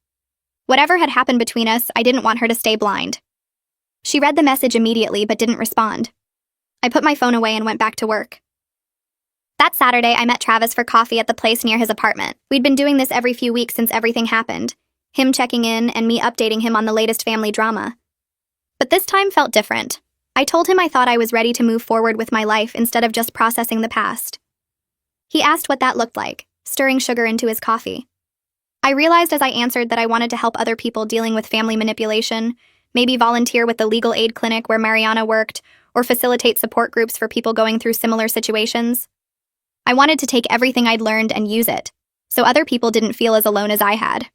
Whatever had happened between us, I didn't want her to stay blind. She read the message immediately but didn't respond. I put my phone away and went back to work. That Saturday, I met Travis for coffee at the place near his apartment. We'd been doing this every few weeks since everything happened, him checking in and me updating him on the latest family drama. But this time felt different. I told him I thought I was ready to move forward with my life instead of just processing the past. He asked what that looked like, stirring sugar into his coffee. I realized as I answered that I wanted to help other people dealing with family manipulation, maybe volunteer with the legal aid clinic where Mariana worked, or facilitate support groups for people going through similar situations. I wanted to take everything I'd learned and use it, so other people didn't feel as alone as I had.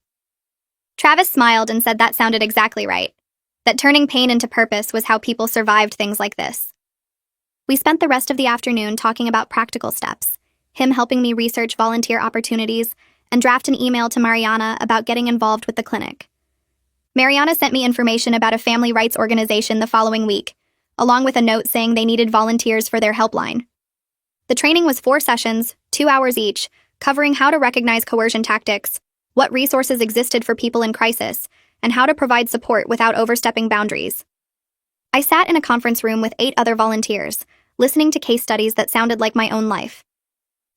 Travis smiled and said that sounded exactly right, that turning pain into purpose was how people survived things like this. We spent the rest of the afternoon talking about practical steps, him helping me research volunteer opportunities and draft an email to Mariana about getting involved with the clinic. Mariana sent me information about a family rights organization the following week, along with a note saying they needed volunteers for their helpline. The training was 4 sessions, 2 hours each, covering how to recognize coercion tactics, what resources existed for people in crisis, and how to provide support without overstepping boundaries. I sat in a conference room with 8 other volunteers, listening to case studies that sounded like my own life.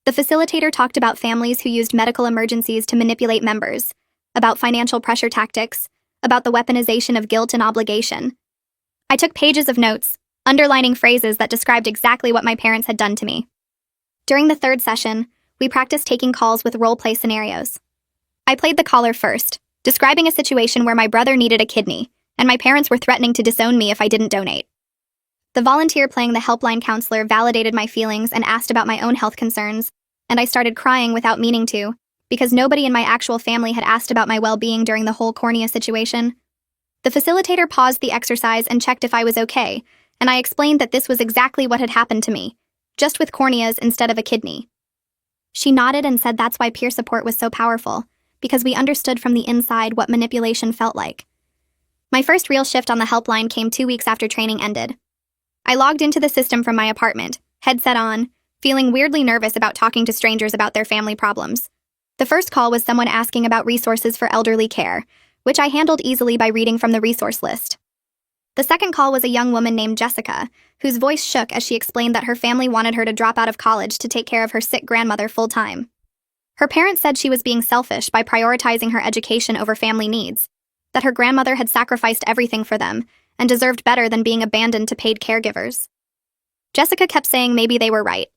The facilitator talked about families who used medical emergencies to manipulate members, about financial pressure tactics, about the weaponization of guilt and obligation. I took pages of notes, underlining phrases that described exactly what my parents had done to me. During the 3rd session, we practiced taking calls with role-play scenarios. I played the caller first, describing a situation where my brother needed a kidney, and my parents were threatening to disown me if I didn't donate. The volunteer playing the helpline counselor validated my feelings and asked about my own health concerns, and I started crying without meaning to, because nobody in my actual family had asked about my well-being during the whole cornea situation. The facilitator paused the exercise and checked if I was okay, and I explained that this was exactly what had happened to me, just with corneas instead of a kidney. She nodded and said that's why peer support was so powerful, because we understood from the inside what manipulation felt like. My first real shift on the helpline came 2 weeks after training ended. I logged into the system from my apartment, headset on, feeling weirdly nervous about talking to strangers about their family problems. The first call was someone asking about resources for elderly care, which I handled easily by reading from the resource list. The second call was a young woman named Jessica, whose voice shook as she explained that her family wanted her to drop out of college to take care of her sick grandmother full-time. Her parents said she was being selfish by prioritizing her education over family needs, that her grandmother had sacrificed everything for them and deserved better than being abandoned to paid caregivers. Jessica kept saying maybe they were right.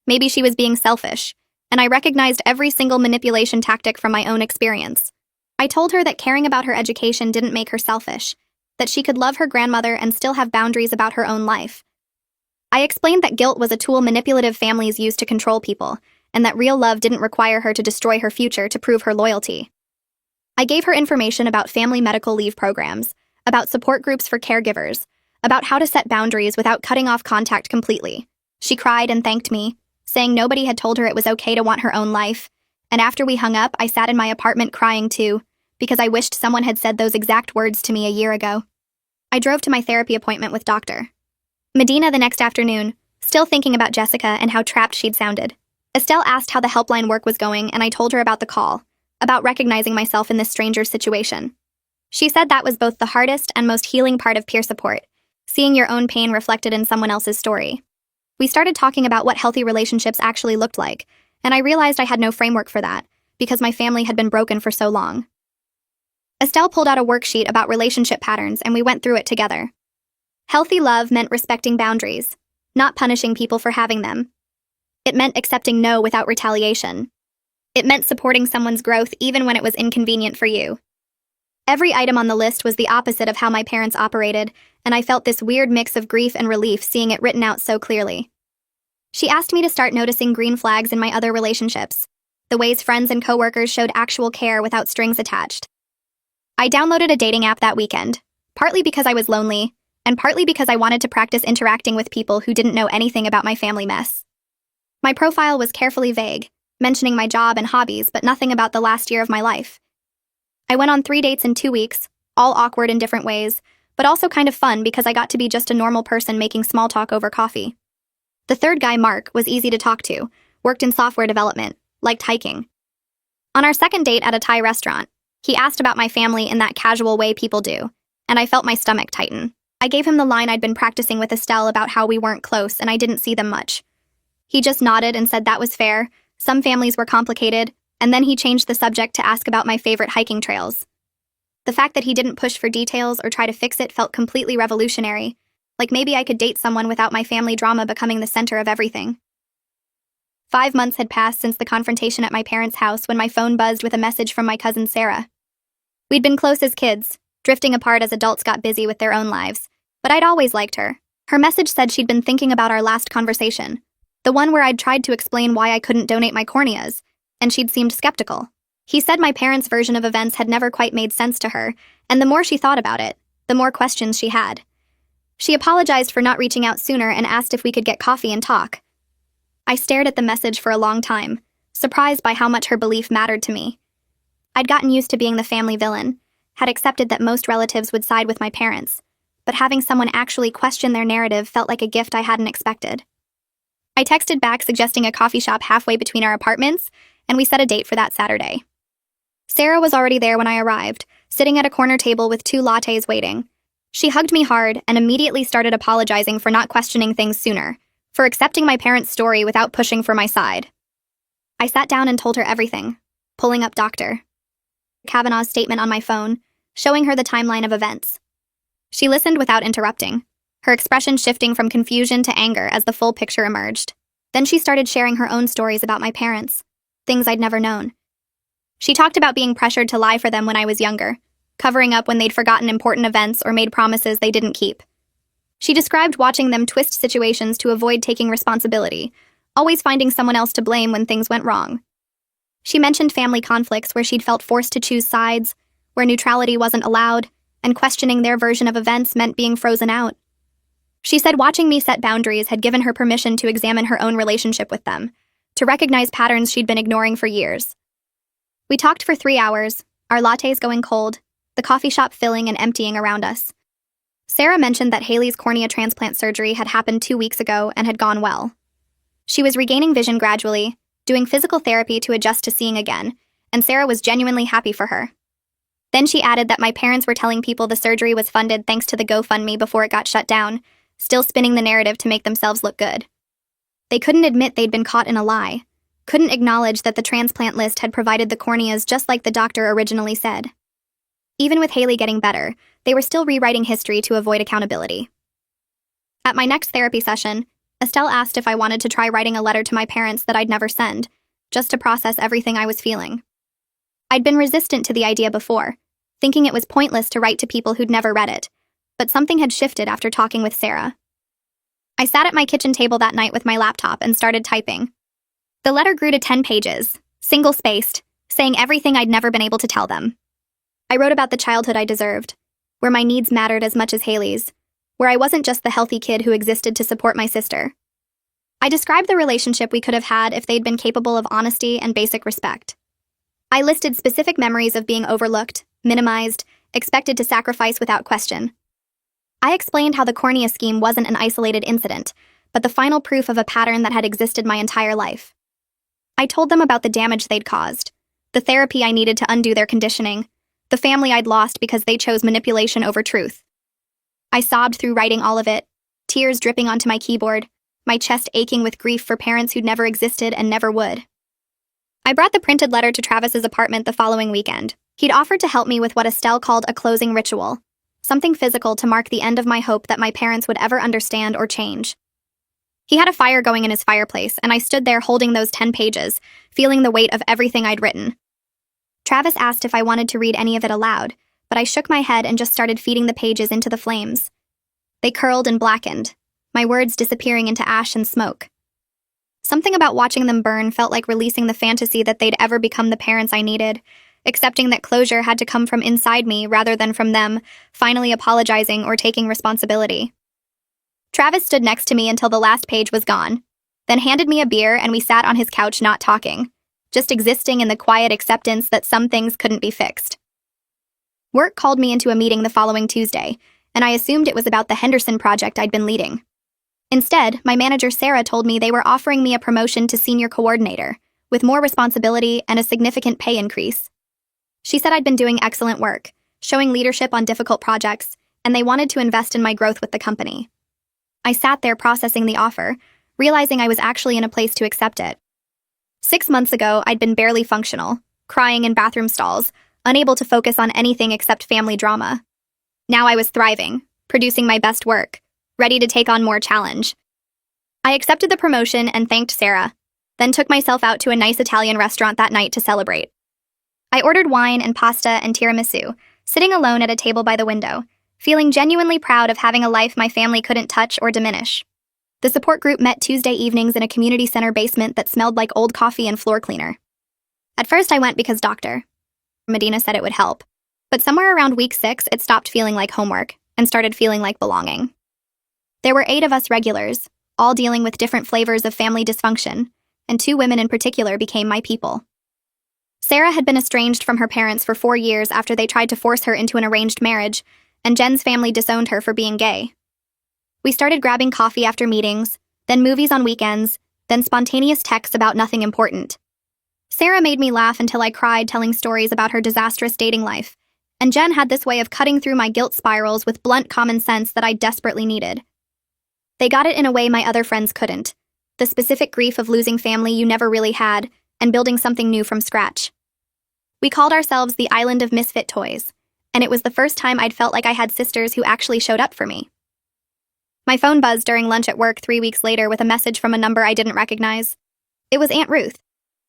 Maybe she was being selfish, and I recognized every single manipulation tactic from my own experience. I told her that caring about her education didn't make her selfish, that she could love her grandmother and still have boundaries about her own life. I explained that guilt was a tool manipulative families use to control people, and that real love didn't require her to destroy her future to prove her loyalty. I gave her information about family medical leave programs, about support groups for caregivers, about how to set boundaries without cutting off contact completely. She cried and thanked me, saying nobody had told her it was okay to want her own life, and after we hung up, I sat in my apartment crying too, because I wished someone had said those exact words to me a year ago. I drove to my therapy appointment with Dr. Medina the next afternoon, still thinking about Jessica and how trapped she'd sounded. Estelle asked how the helpline work was going, and I told her about the call, about recognizing myself in this stranger's situation. She said that was both the hardest and most healing part of peer support, seeing your own pain reflected in someone else's story. We started talking about what healthy relationships actually looked like, and I realized I had no framework for that, because my family had been broken for so long. Estelle pulled out a worksheet about relationship patterns, and we went through it together. Healthy love meant respecting boundaries, not punishing people for having them. It meant accepting no without retaliation. It meant supporting someone's growth even when it was inconvenient for you. Every item on the list was the opposite of how my parents operated, and I felt this weird mix of grief and relief seeing it written out so clearly. She asked me to start noticing green flags in my other relationships, the ways friends and coworkers showed actual care without strings attached. I downloaded a dating app that weekend, partly because I was lonely, and partly because I wanted to practice interacting with people who didn't know anything about my family mess. My profile was carefully vague, mentioning my job and hobbies, but nothing about the last year of my life. I went on 3 dates in 2 weeks, all awkward in different ways, but also kind of fun because I got to be just a normal person making small talk over coffee. The third guy, Mark, was easy to talk to, worked in software development, liked hiking. On our second date at a Thai restaurant, he asked about my family in that casual way people do, and I felt my stomach tighten. I gave him the line I'd been practicing with Estelle about how we weren't close and I didn't see them much. He just nodded and said that was fair, some families were complicated, and then he changed the subject to ask about my favorite hiking trails. The fact that he didn't push for details or try to fix it felt completely revolutionary, like maybe I could date someone without my family drama becoming the center of everything. 5 months had passed since the confrontation at my parents' house when my phone buzzed with a message from my cousin Sarah. We'd been close as kids, drifting apart as adults got busy with their own lives, but I'd always liked her. Her message said she'd been thinking about our last conversation, the one where I'd tried to explain why I couldn't donate my corneas, and she'd seemed skeptical. He said my parents' version of events had never quite made sense to her, and the more she thought about it, the more questions she had. She apologized for not reaching out sooner and asked if we could get coffee and talk. I stared at the message for a long time, surprised by how much her belief mattered to me. I'd gotten used to being the family villain, had accepted that most relatives would side with my parents, but having someone actually question their narrative felt like a gift I hadn't expected. I texted back suggesting a coffee shop halfway between our apartments, and we set a date for that Saturday. Sarah was already there when I arrived, sitting at a corner table with 2 lattes waiting. She hugged me hard and immediately started apologizing for not questioning things sooner, for accepting my parents' story without pushing for my side. I sat down and told her everything, pulling up Dr. Kavanaugh's statement on my phone, showing her the timeline of events. She listened without interrupting, her expression shifting from confusion to anger as the full picture emerged. Then she started sharing her own stories about my parents, things I'd never known. She talked about being pressured to lie for them when I was younger, covering up when they'd forgotten important events or made promises they didn't keep. She described watching them twist situations to avoid taking responsibility, always finding someone else to blame when things went wrong. She mentioned family conflicts where she'd felt forced to choose sides, where neutrality wasn't allowed, and questioning their version of events meant being frozen out. She said watching me set boundaries had given her permission to examine her own relationship with them, to recognize patterns she'd been ignoring for years. We talked for 3 hours, our lattes going cold, the coffee shop filling and emptying around us. Sarah mentioned that Haley's cornea transplant surgery had happened 2 weeks ago and had gone well. She was regaining vision gradually, doing physical therapy to adjust to seeing again, and Sarah was genuinely happy for her. Then she added that my parents were telling people the surgery was funded thanks to the GoFundMe before it got shut down, still spinning the narrative to make themselves look good. They couldn't admit they'd been caught in a lie, couldn't acknowledge that the transplant list had provided the corneas just like the doctor originally said. Even with Haley getting better, they were still rewriting history to avoid accountability. At my next therapy session, Estelle asked if I wanted to try writing a letter to my parents that I'd never send, just to process everything I was feeling. I'd been resistant to the idea before, thinking it was pointless to write to people who'd never read it, but something had shifted after talking with Sarah. I sat at my kitchen table that night with my laptop and started typing. The letter grew to 10 pages, single-spaced, saying everything I'd never been able to tell them. I wrote about the childhood I deserved, where my needs mattered as much as Haley's, where I wasn't just the healthy kid who existed to support my sister. I described the relationship we could have had if they'd been capable of honesty and basic respect. I listed specific memories of being overlooked, minimized, expected to sacrifice without question. I explained how the cornea scheme wasn't an isolated incident, but the final proof of a pattern that had existed my entire life. I told them about the damage they'd caused, the therapy I needed to undo their conditioning, the family I'd lost because they chose manipulation over truth. I sobbed through writing all of it, tears dripping onto my keyboard, my chest aching with grief for parents who'd never existed and never would. I brought the printed letter to Travis's apartment the following weekend. He'd offered to help me with what Estelle called a closing ritual, something physical to mark the end of my hope that my parents would ever understand or change. He had a fire going in his fireplace, and I stood there holding those 10 pages, feeling the weight of everything I'd written. Travis asked if I wanted to read any of it aloud, but I shook my head and just started feeding the pages into the flames. They curled and blackened, my words disappearing into ash and smoke. Something about watching them burn felt like releasing the fantasy that they'd ever become the parents I needed, accepting that closure had to come from inside me rather than from them, finally apologizing or taking responsibility. Travis stood next to me until the last page was gone, then handed me a beer and we sat on his couch not talking, just existing in the quiet acceptance that some things couldn't be fixed. Work called me into a meeting the following Tuesday, and I assumed it was about the Henderson project I'd been leading. Instead, my manager Sarah told me they were offering me a promotion to senior coordinator, with more responsibility and a significant pay increase. She said I'd been doing excellent work, showing leadership on difficult projects, and they wanted to invest in my growth with the company. I sat there processing the offer, realizing I was actually in a place to accept it. 6 months ago, I'd been barely functional, crying in bathroom stalls, unable to focus on anything except family drama. Now I was thriving, producing my best work, ready to take on more challenge. I accepted the promotion and thanked Sarah, then took myself out to a nice Italian restaurant that night to celebrate. I ordered wine and pasta and tiramisu, sitting alone at a table by the window, feeling genuinely proud of having a life my family couldn't touch or diminish. The support group met Tuesday evenings in a community center basement that smelled like old coffee and floor cleaner. At first I went because Dr. Medina said it would help, but somewhere around week 6 it stopped feeling like homework and started feeling like belonging. There were 8 of us regulars, all dealing with different flavors of family dysfunction, and 2 women in particular became my people. Sarah had been estranged from her parents for 4 years after they tried to force her into an arranged marriage, and Jen's family disowned her for being gay. We started grabbing coffee after meetings, then movies on weekends, then spontaneous texts about nothing important. Sarah made me laugh until I cried telling stories about her disastrous dating life, and Jen had this way of cutting through my guilt spirals with blunt common sense that I desperately needed. They got it in a way my other friends couldn't, the specific grief of losing family you never really had, and building something new from scratch. We called ourselves the Island of Misfit Toys, and it was the first time I'd felt like I had sisters who actually showed up for me. My phone buzzed during lunch at work 3 weeks later with a message from a number I didn't recognize. It was Aunt Ruth.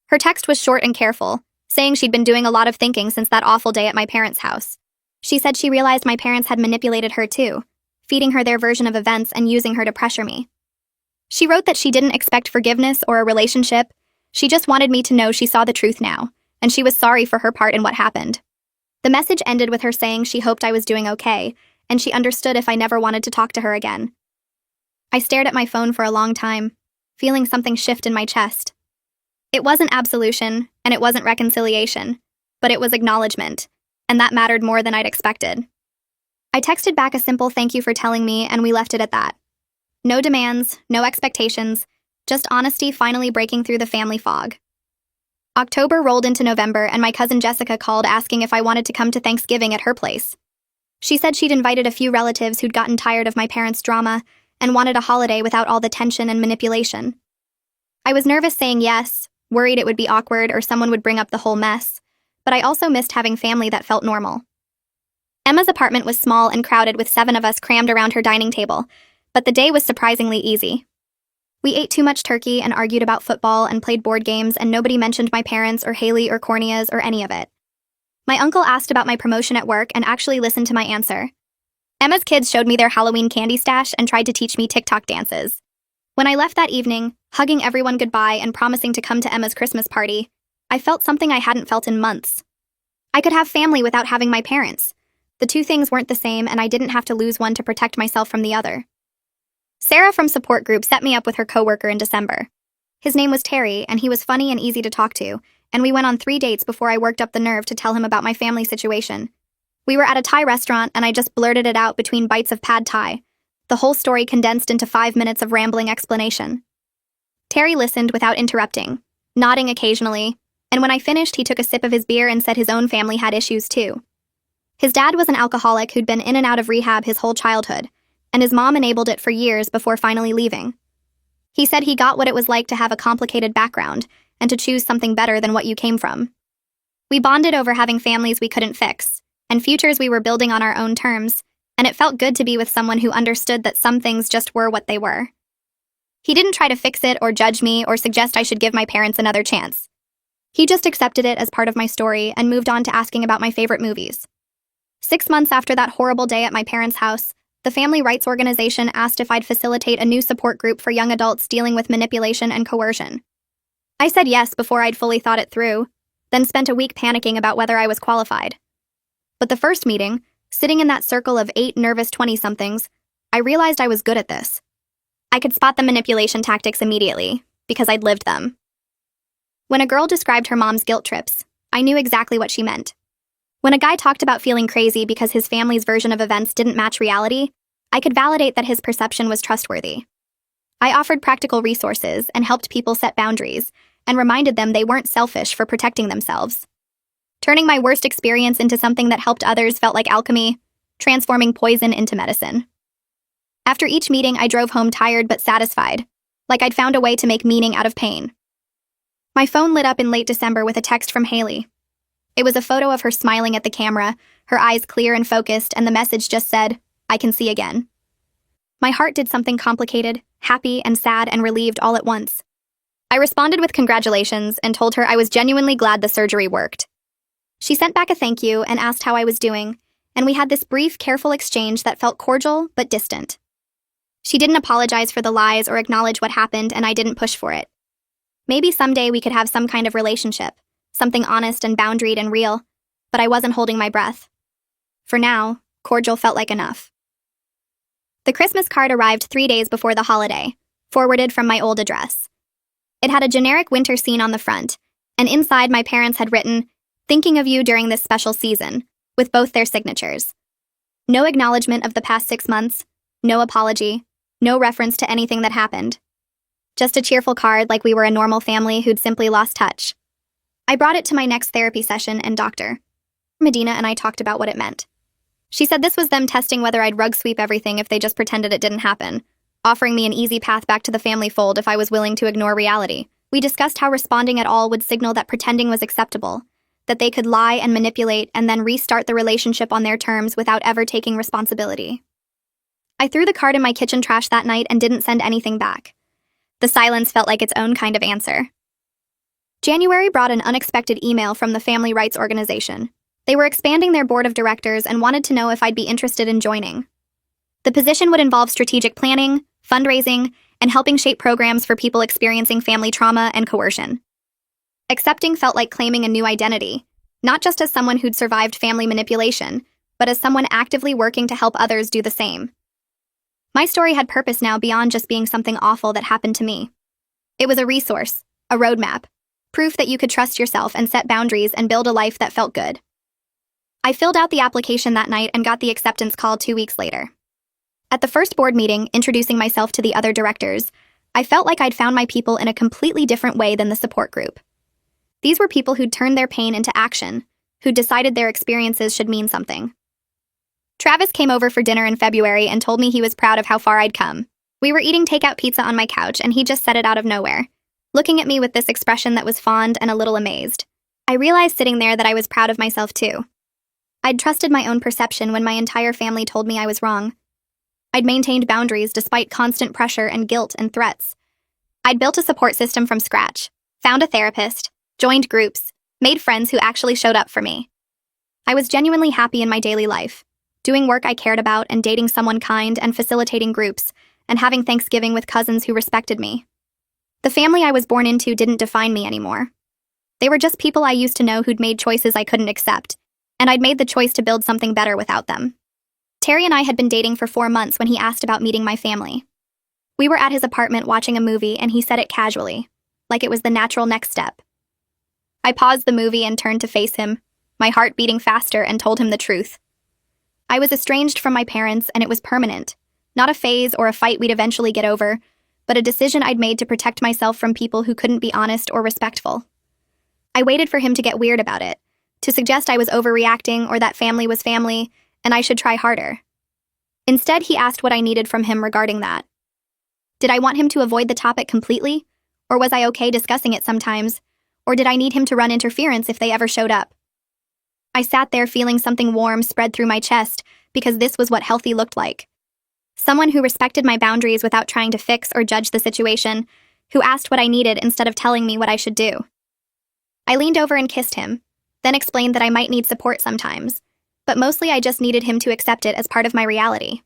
Her text was short and careful, saying she'd been doing a lot of thinking since that awful day at my parents' house. She said she realized my parents had manipulated her too, feeding her their version of events and using her to pressure me. She wrote that she didn't expect forgiveness or a relationship, she just wanted me to know she saw the truth now, and she was sorry for her part in what happened. The message ended with her saying she hoped I was doing okay, and she understood if I never wanted to talk to her again. I stared at my phone for a long time, feeling something shift in my chest. It wasn't absolution, and it wasn't reconciliation, but it was acknowledgement, and that mattered more than I'd expected. I texted back a simple thank you for telling me, and we left it at that. No demands, no expectations, just honesty finally breaking through the family fog. October rolled into November, and my cousin Jessica called asking if I wanted to come to Thanksgiving at her place. She said she'd invited a few relatives who'd gotten tired of my parents' drama and wanted a holiday without all the tension and manipulation. I was nervous saying yes, worried it would be awkward or someone would bring up the whole mess, but I also missed having family that felt normal. Emma's apartment was small and crowded with 7 of us crammed around her dining table, but the day was surprisingly easy. We ate too much turkey and argued about football and played board games, and nobody mentioned my parents or Haley or Corneas or any of it. My uncle asked about my promotion at work and actually listened to my answer. Emma's kids showed me their Halloween candy stash and tried to teach me TikTok dances. When I left that evening, hugging everyone goodbye and promising to come to Emma's Christmas party, I felt something I hadn't felt in months. I could have family without having my parents. The two things weren't the same, and I didn't have to lose one to protect myself from the other. Sarah from support group set me up with her coworker in December. His name was Terry, and he was funny and easy to talk to, and we went on 3 dates before I worked up the nerve to tell him about my family situation. We were at a Thai restaurant, and I just blurted it out between bites of pad Thai. The whole story condensed into 5 minutes of rambling explanation. Terry listened without interrupting, nodding occasionally, and when I finished, he took a sip of his beer and said his own family had issues too. His dad was an alcoholic who'd been in and out of rehab his whole childhood, and his mom enabled it for years before finally leaving. He said he got what it was like to have a complicated background and to choose something better than what you came from. We bonded over having families we couldn't fix, and futures we were building on our own terms, and it felt good to be with someone who understood that some things just were what they were. He didn't try to fix it or judge me or suggest I should give my parents another chance. He just accepted it as part of my story and moved on to asking about my favorite movies. 6 months after that horrible day at my parents' house, the family rights organization asked if I'd facilitate a new support group for young adults dealing with manipulation and coercion. I said yes before I'd fully thought it through, then spent a week panicking about whether I was qualified. But the first meeting, sitting in that circle of 8 nervous 20-somethings, I realized I was good at this. I could spot the manipulation tactics immediately, because I'd lived them. When a girl described her mom's guilt trips, I knew exactly what she meant. When a guy talked about feeling crazy because his family's version of events didn't match reality, I could validate that his perception was trustworthy. I offered practical resources and helped people set boundaries, and reminded them they weren't selfish for protecting themselves. Turning my worst experience into something that helped others felt like alchemy, transforming poison into medicine. After each meeting, I drove home tired but satisfied, like I'd found a way to make meaning out of pain. My phone lit up in late December with a text from Haley. It was a photo of her smiling at the camera, her eyes clear and focused, and the message just said, "I can see again." My heart did something complicated, happy and sad and relieved all at once. I responded with congratulations and told her I was genuinely glad the surgery worked. She sent back a thank you and asked how I was doing, and we had this brief, careful exchange that felt cordial but distant. She didn't apologize for the lies or acknowledge what happened, and I didn't push for it. Maybe someday we could have some kind of relationship, something honest and boundaried and real, but I wasn't holding my breath. For now, cordial felt like enough. The Christmas card arrived 3 days before the holiday, forwarded from my old address. It had a generic winter scene on the front, and inside my parents had written, "Thinking of you during this special season," with both their signatures. No acknowledgement of the past 6 months, no apology, no reference to anything that happened. Just a cheerful card like we were a normal family who'd simply lost touch. I brought it to my next therapy session, and Dr. Medina and I talked about what it meant. She said this was them testing whether I'd rug sweep everything if they just pretended it didn't happen, offering me an easy path back to the family fold if I was willing to ignore reality. We discussed how responding at all would signal that pretending was acceptable, that they could lie and manipulate and then restart the relationship on their terms without ever taking responsibility. I threw the card in my kitchen trash that night and didn't send anything back. The silence felt like its own kind of answer. January brought an unexpected email from the Family Rights Organization. They were expanding their board of directors and wanted to know if I'd be interested in joining. The position would involve strategic planning, fundraising, and helping shape programs for people experiencing family trauma and coercion. Accepting felt like claiming a new identity, not just as someone who'd survived family manipulation, but as someone actively working to help others do the same. My story had purpose now beyond just being something awful that happened to me. It was a resource, a roadmap, proof that you could trust yourself and set boundaries and build a life that felt good. I filled out the application that night and got the acceptance call 2 weeks later. At the first board meeting, introducing myself to the other directors, I felt like I'd found my people in a completely different way than the support group. These were people who'd turned their pain into action, who'd decided their experiences should mean something. Travis came over for dinner in February and told me he was proud of how far I'd come. We were eating takeout pizza on my couch, and he just said it out of nowhere. looking at me with this expression that was fond and a little amazed. I realized sitting there that I was proud of myself too. I'd trusted my own perception when my entire family told me I was wrong. I'd maintained boundaries despite constant pressure and guilt and threats. I'd built a support system from scratch, found a therapist, joined groups, made friends who actually showed up for me. I was genuinely happy in my daily life, doing work I cared about and dating someone kind and facilitating groups, and having Thanksgiving with cousins who respected me. The family I was born into didn't define me anymore. They were just people I used to know who'd made choices I couldn't accept, and I'd made the choice to build something better without them. Terry and I had been dating for 4 months when he asked about meeting my family. We were at his apartment watching a movie and he said it casually, like it was the natural next step. I paused the movie and turned to face him, my heart beating faster, and told him the truth. I was estranged from my parents and it was permanent, not a phase or a fight we'd eventually get over, but a decision I'd made to protect myself from people who couldn't be honest or respectful. I waited for him to get weird about it, to suggest I was overreacting or that family was family, and I should try harder. Instead, he asked what I needed from him regarding that. Did I want him to avoid the topic completely? Or was I okay discussing it sometimes? Or did I need him to run interference if they ever showed up? I sat there feeling something warm spread through my chest because this was what healthy looked like. Someone who respected my boundaries without trying to fix or judge the situation, who asked what I needed instead of telling me what I should do. I leaned over and kissed him, then explained that I might need support sometimes, but mostly I just needed him to accept it as part of my reality.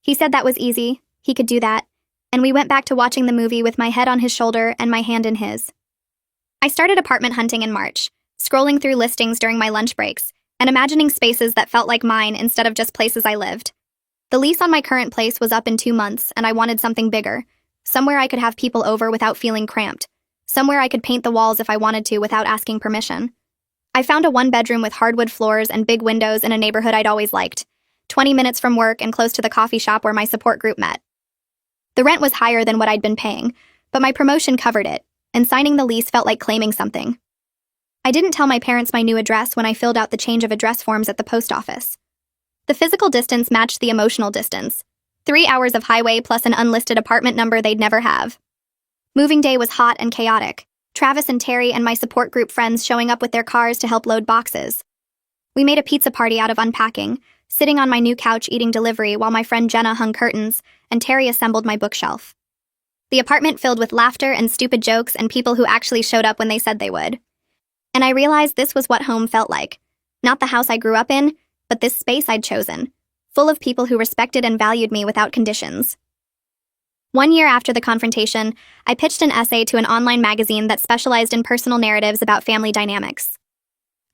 He said that was easy, he could do that, and we went back to watching the movie with my head on his shoulder and my hand in his. I started apartment hunting in March, scrolling through listings during my lunch breaks, and imagining spaces that felt like mine instead of just places I lived. The lease on my current place was up in 2 months, and I wanted something bigger, somewhere I could have people over without feeling cramped, somewhere I could paint the walls if I wanted to without asking permission. I found a 1-bedroom with hardwood floors and big windows in a neighborhood I'd always liked, 20 minutes from work and close to the coffee shop where my support group met. The rent was higher than what I'd been paying, but my promotion covered it, and signing the lease felt like claiming something. I didn't tell my parents my new address when I filled out the change of address forms at the post office. The physical distance matched the emotional distance. 3 hours of highway plus an unlisted apartment number they'd never have. Moving day was hot and chaotic. Travis and Terry and my support group friends showing up with their cars to help load boxes. We made a pizza party out of unpacking, sitting on my new couch eating delivery while my friend Jenna hung curtains and Terry assembled my bookshelf. The apartment filled with laughter and stupid jokes and people who actually showed up when they said they would. And I realized this was what home felt like. Not the house I grew up in, but this space I'd chosen, full of people who respected and valued me without conditions. 1 year after the confrontation, I pitched an essay to an online magazine that specialized in personal narratives about family dynamics.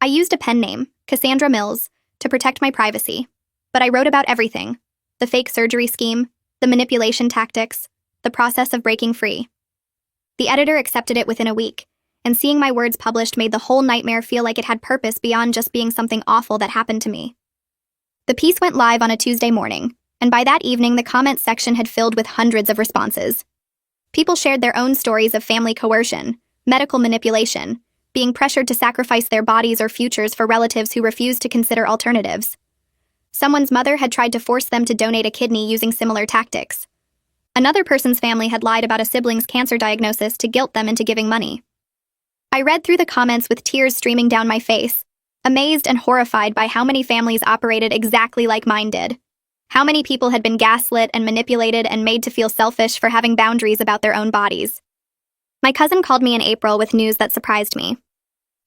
I used a pen name, Cassandra Mills, to protect my privacy, but I wrote about everything: the fake surgery scheme, the manipulation tactics, the process of breaking free. The editor accepted it within a week, and seeing my words published made the whole nightmare feel like it had purpose beyond just being something awful that happened to me. The piece went live on a Tuesday morning, and by that evening the comments section had filled with hundreds of responses. People shared their own stories of family coercion, medical manipulation, being pressured to sacrifice their bodies or futures for relatives who refused to consider alternatives. Someone's mother had tried to force them to donate a kidney using similar tactics. Another person's family had lied about a sibling's cancer diagnosis to guilt them into giving money. I read through the comments with tears streaming down my face, amazed and horrified by how many families operated exactly like mine did. How many people had been gaslit and manipulated and made to feel selfish for having boundaries about their own bodies. My cousin called me in April with news that surprised me.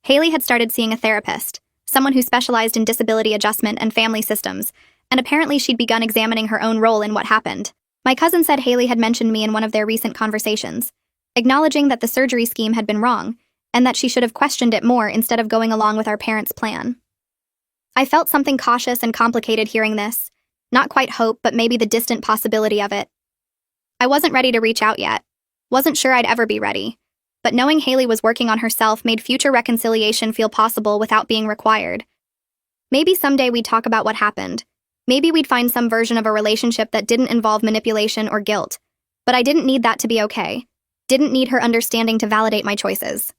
Haley had started seeing a therapist, someone who specialized in disability adjustment and family systems, and apparently she'd begun examining her own role in what happened. My cousin said Haley had mentioned me in one of their recent conversations, acknowledging that the surgery scheme had been wrong, and that she should have questioned it more instead of going along with our parents' plan. I felt something cautious and complicated hearing this. Not quite hope, but maybe the distant possibility of it. I wasn't ready to reach out yet. Wasn't sure I'd ever be ready. But knowing Haley was working on herself made future reconciliation feel possible without being required. Maybe someday we'd talk about what happened. Maybe we'd find some version of a relationship that didn't involve manipulation or guilt. But I didn't need that to be okay. Didn't need her understanding to validate my choices.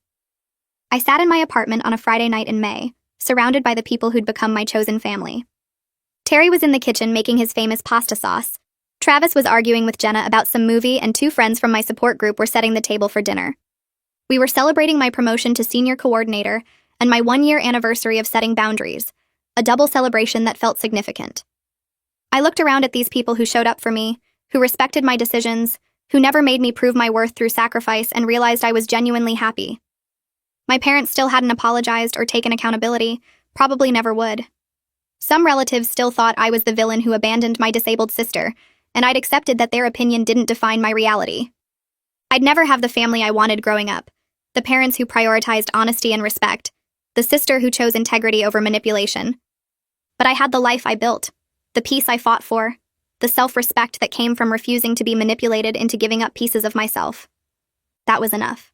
I sat in my apartment on a Friday night in May, surrounded by the people who'd become my chosen family. Terry was in the kitchen making his famous pasta sauce. Travis was arguing with Jenna about some movie, and 2 friends from my support group were setting the table for dinner. We were celebrating my promotion to senior coordinator and my 1-year anniversary of setting boundaries, a double celebration that felt significant. I looked around at these people who showed up for me, who respected my decisions, who never made me prove my worth through sacrifice, and realized I was genuinely happy. My parents still hadn't apologized or taken accountability, probably never would. Some relatives still thought I was the villain who abandoned my disabled sister, and I'd accepted that their opinion didn't define my reality. I'd never have the family I wanted growing up, the parents who prioritized honesty and respect, the sister who chose integrity over manipulation. But I had the life I built, the peace I fought for, the self-respect that came from refusing to be manipulated into giving up pieces of myself. That was enough.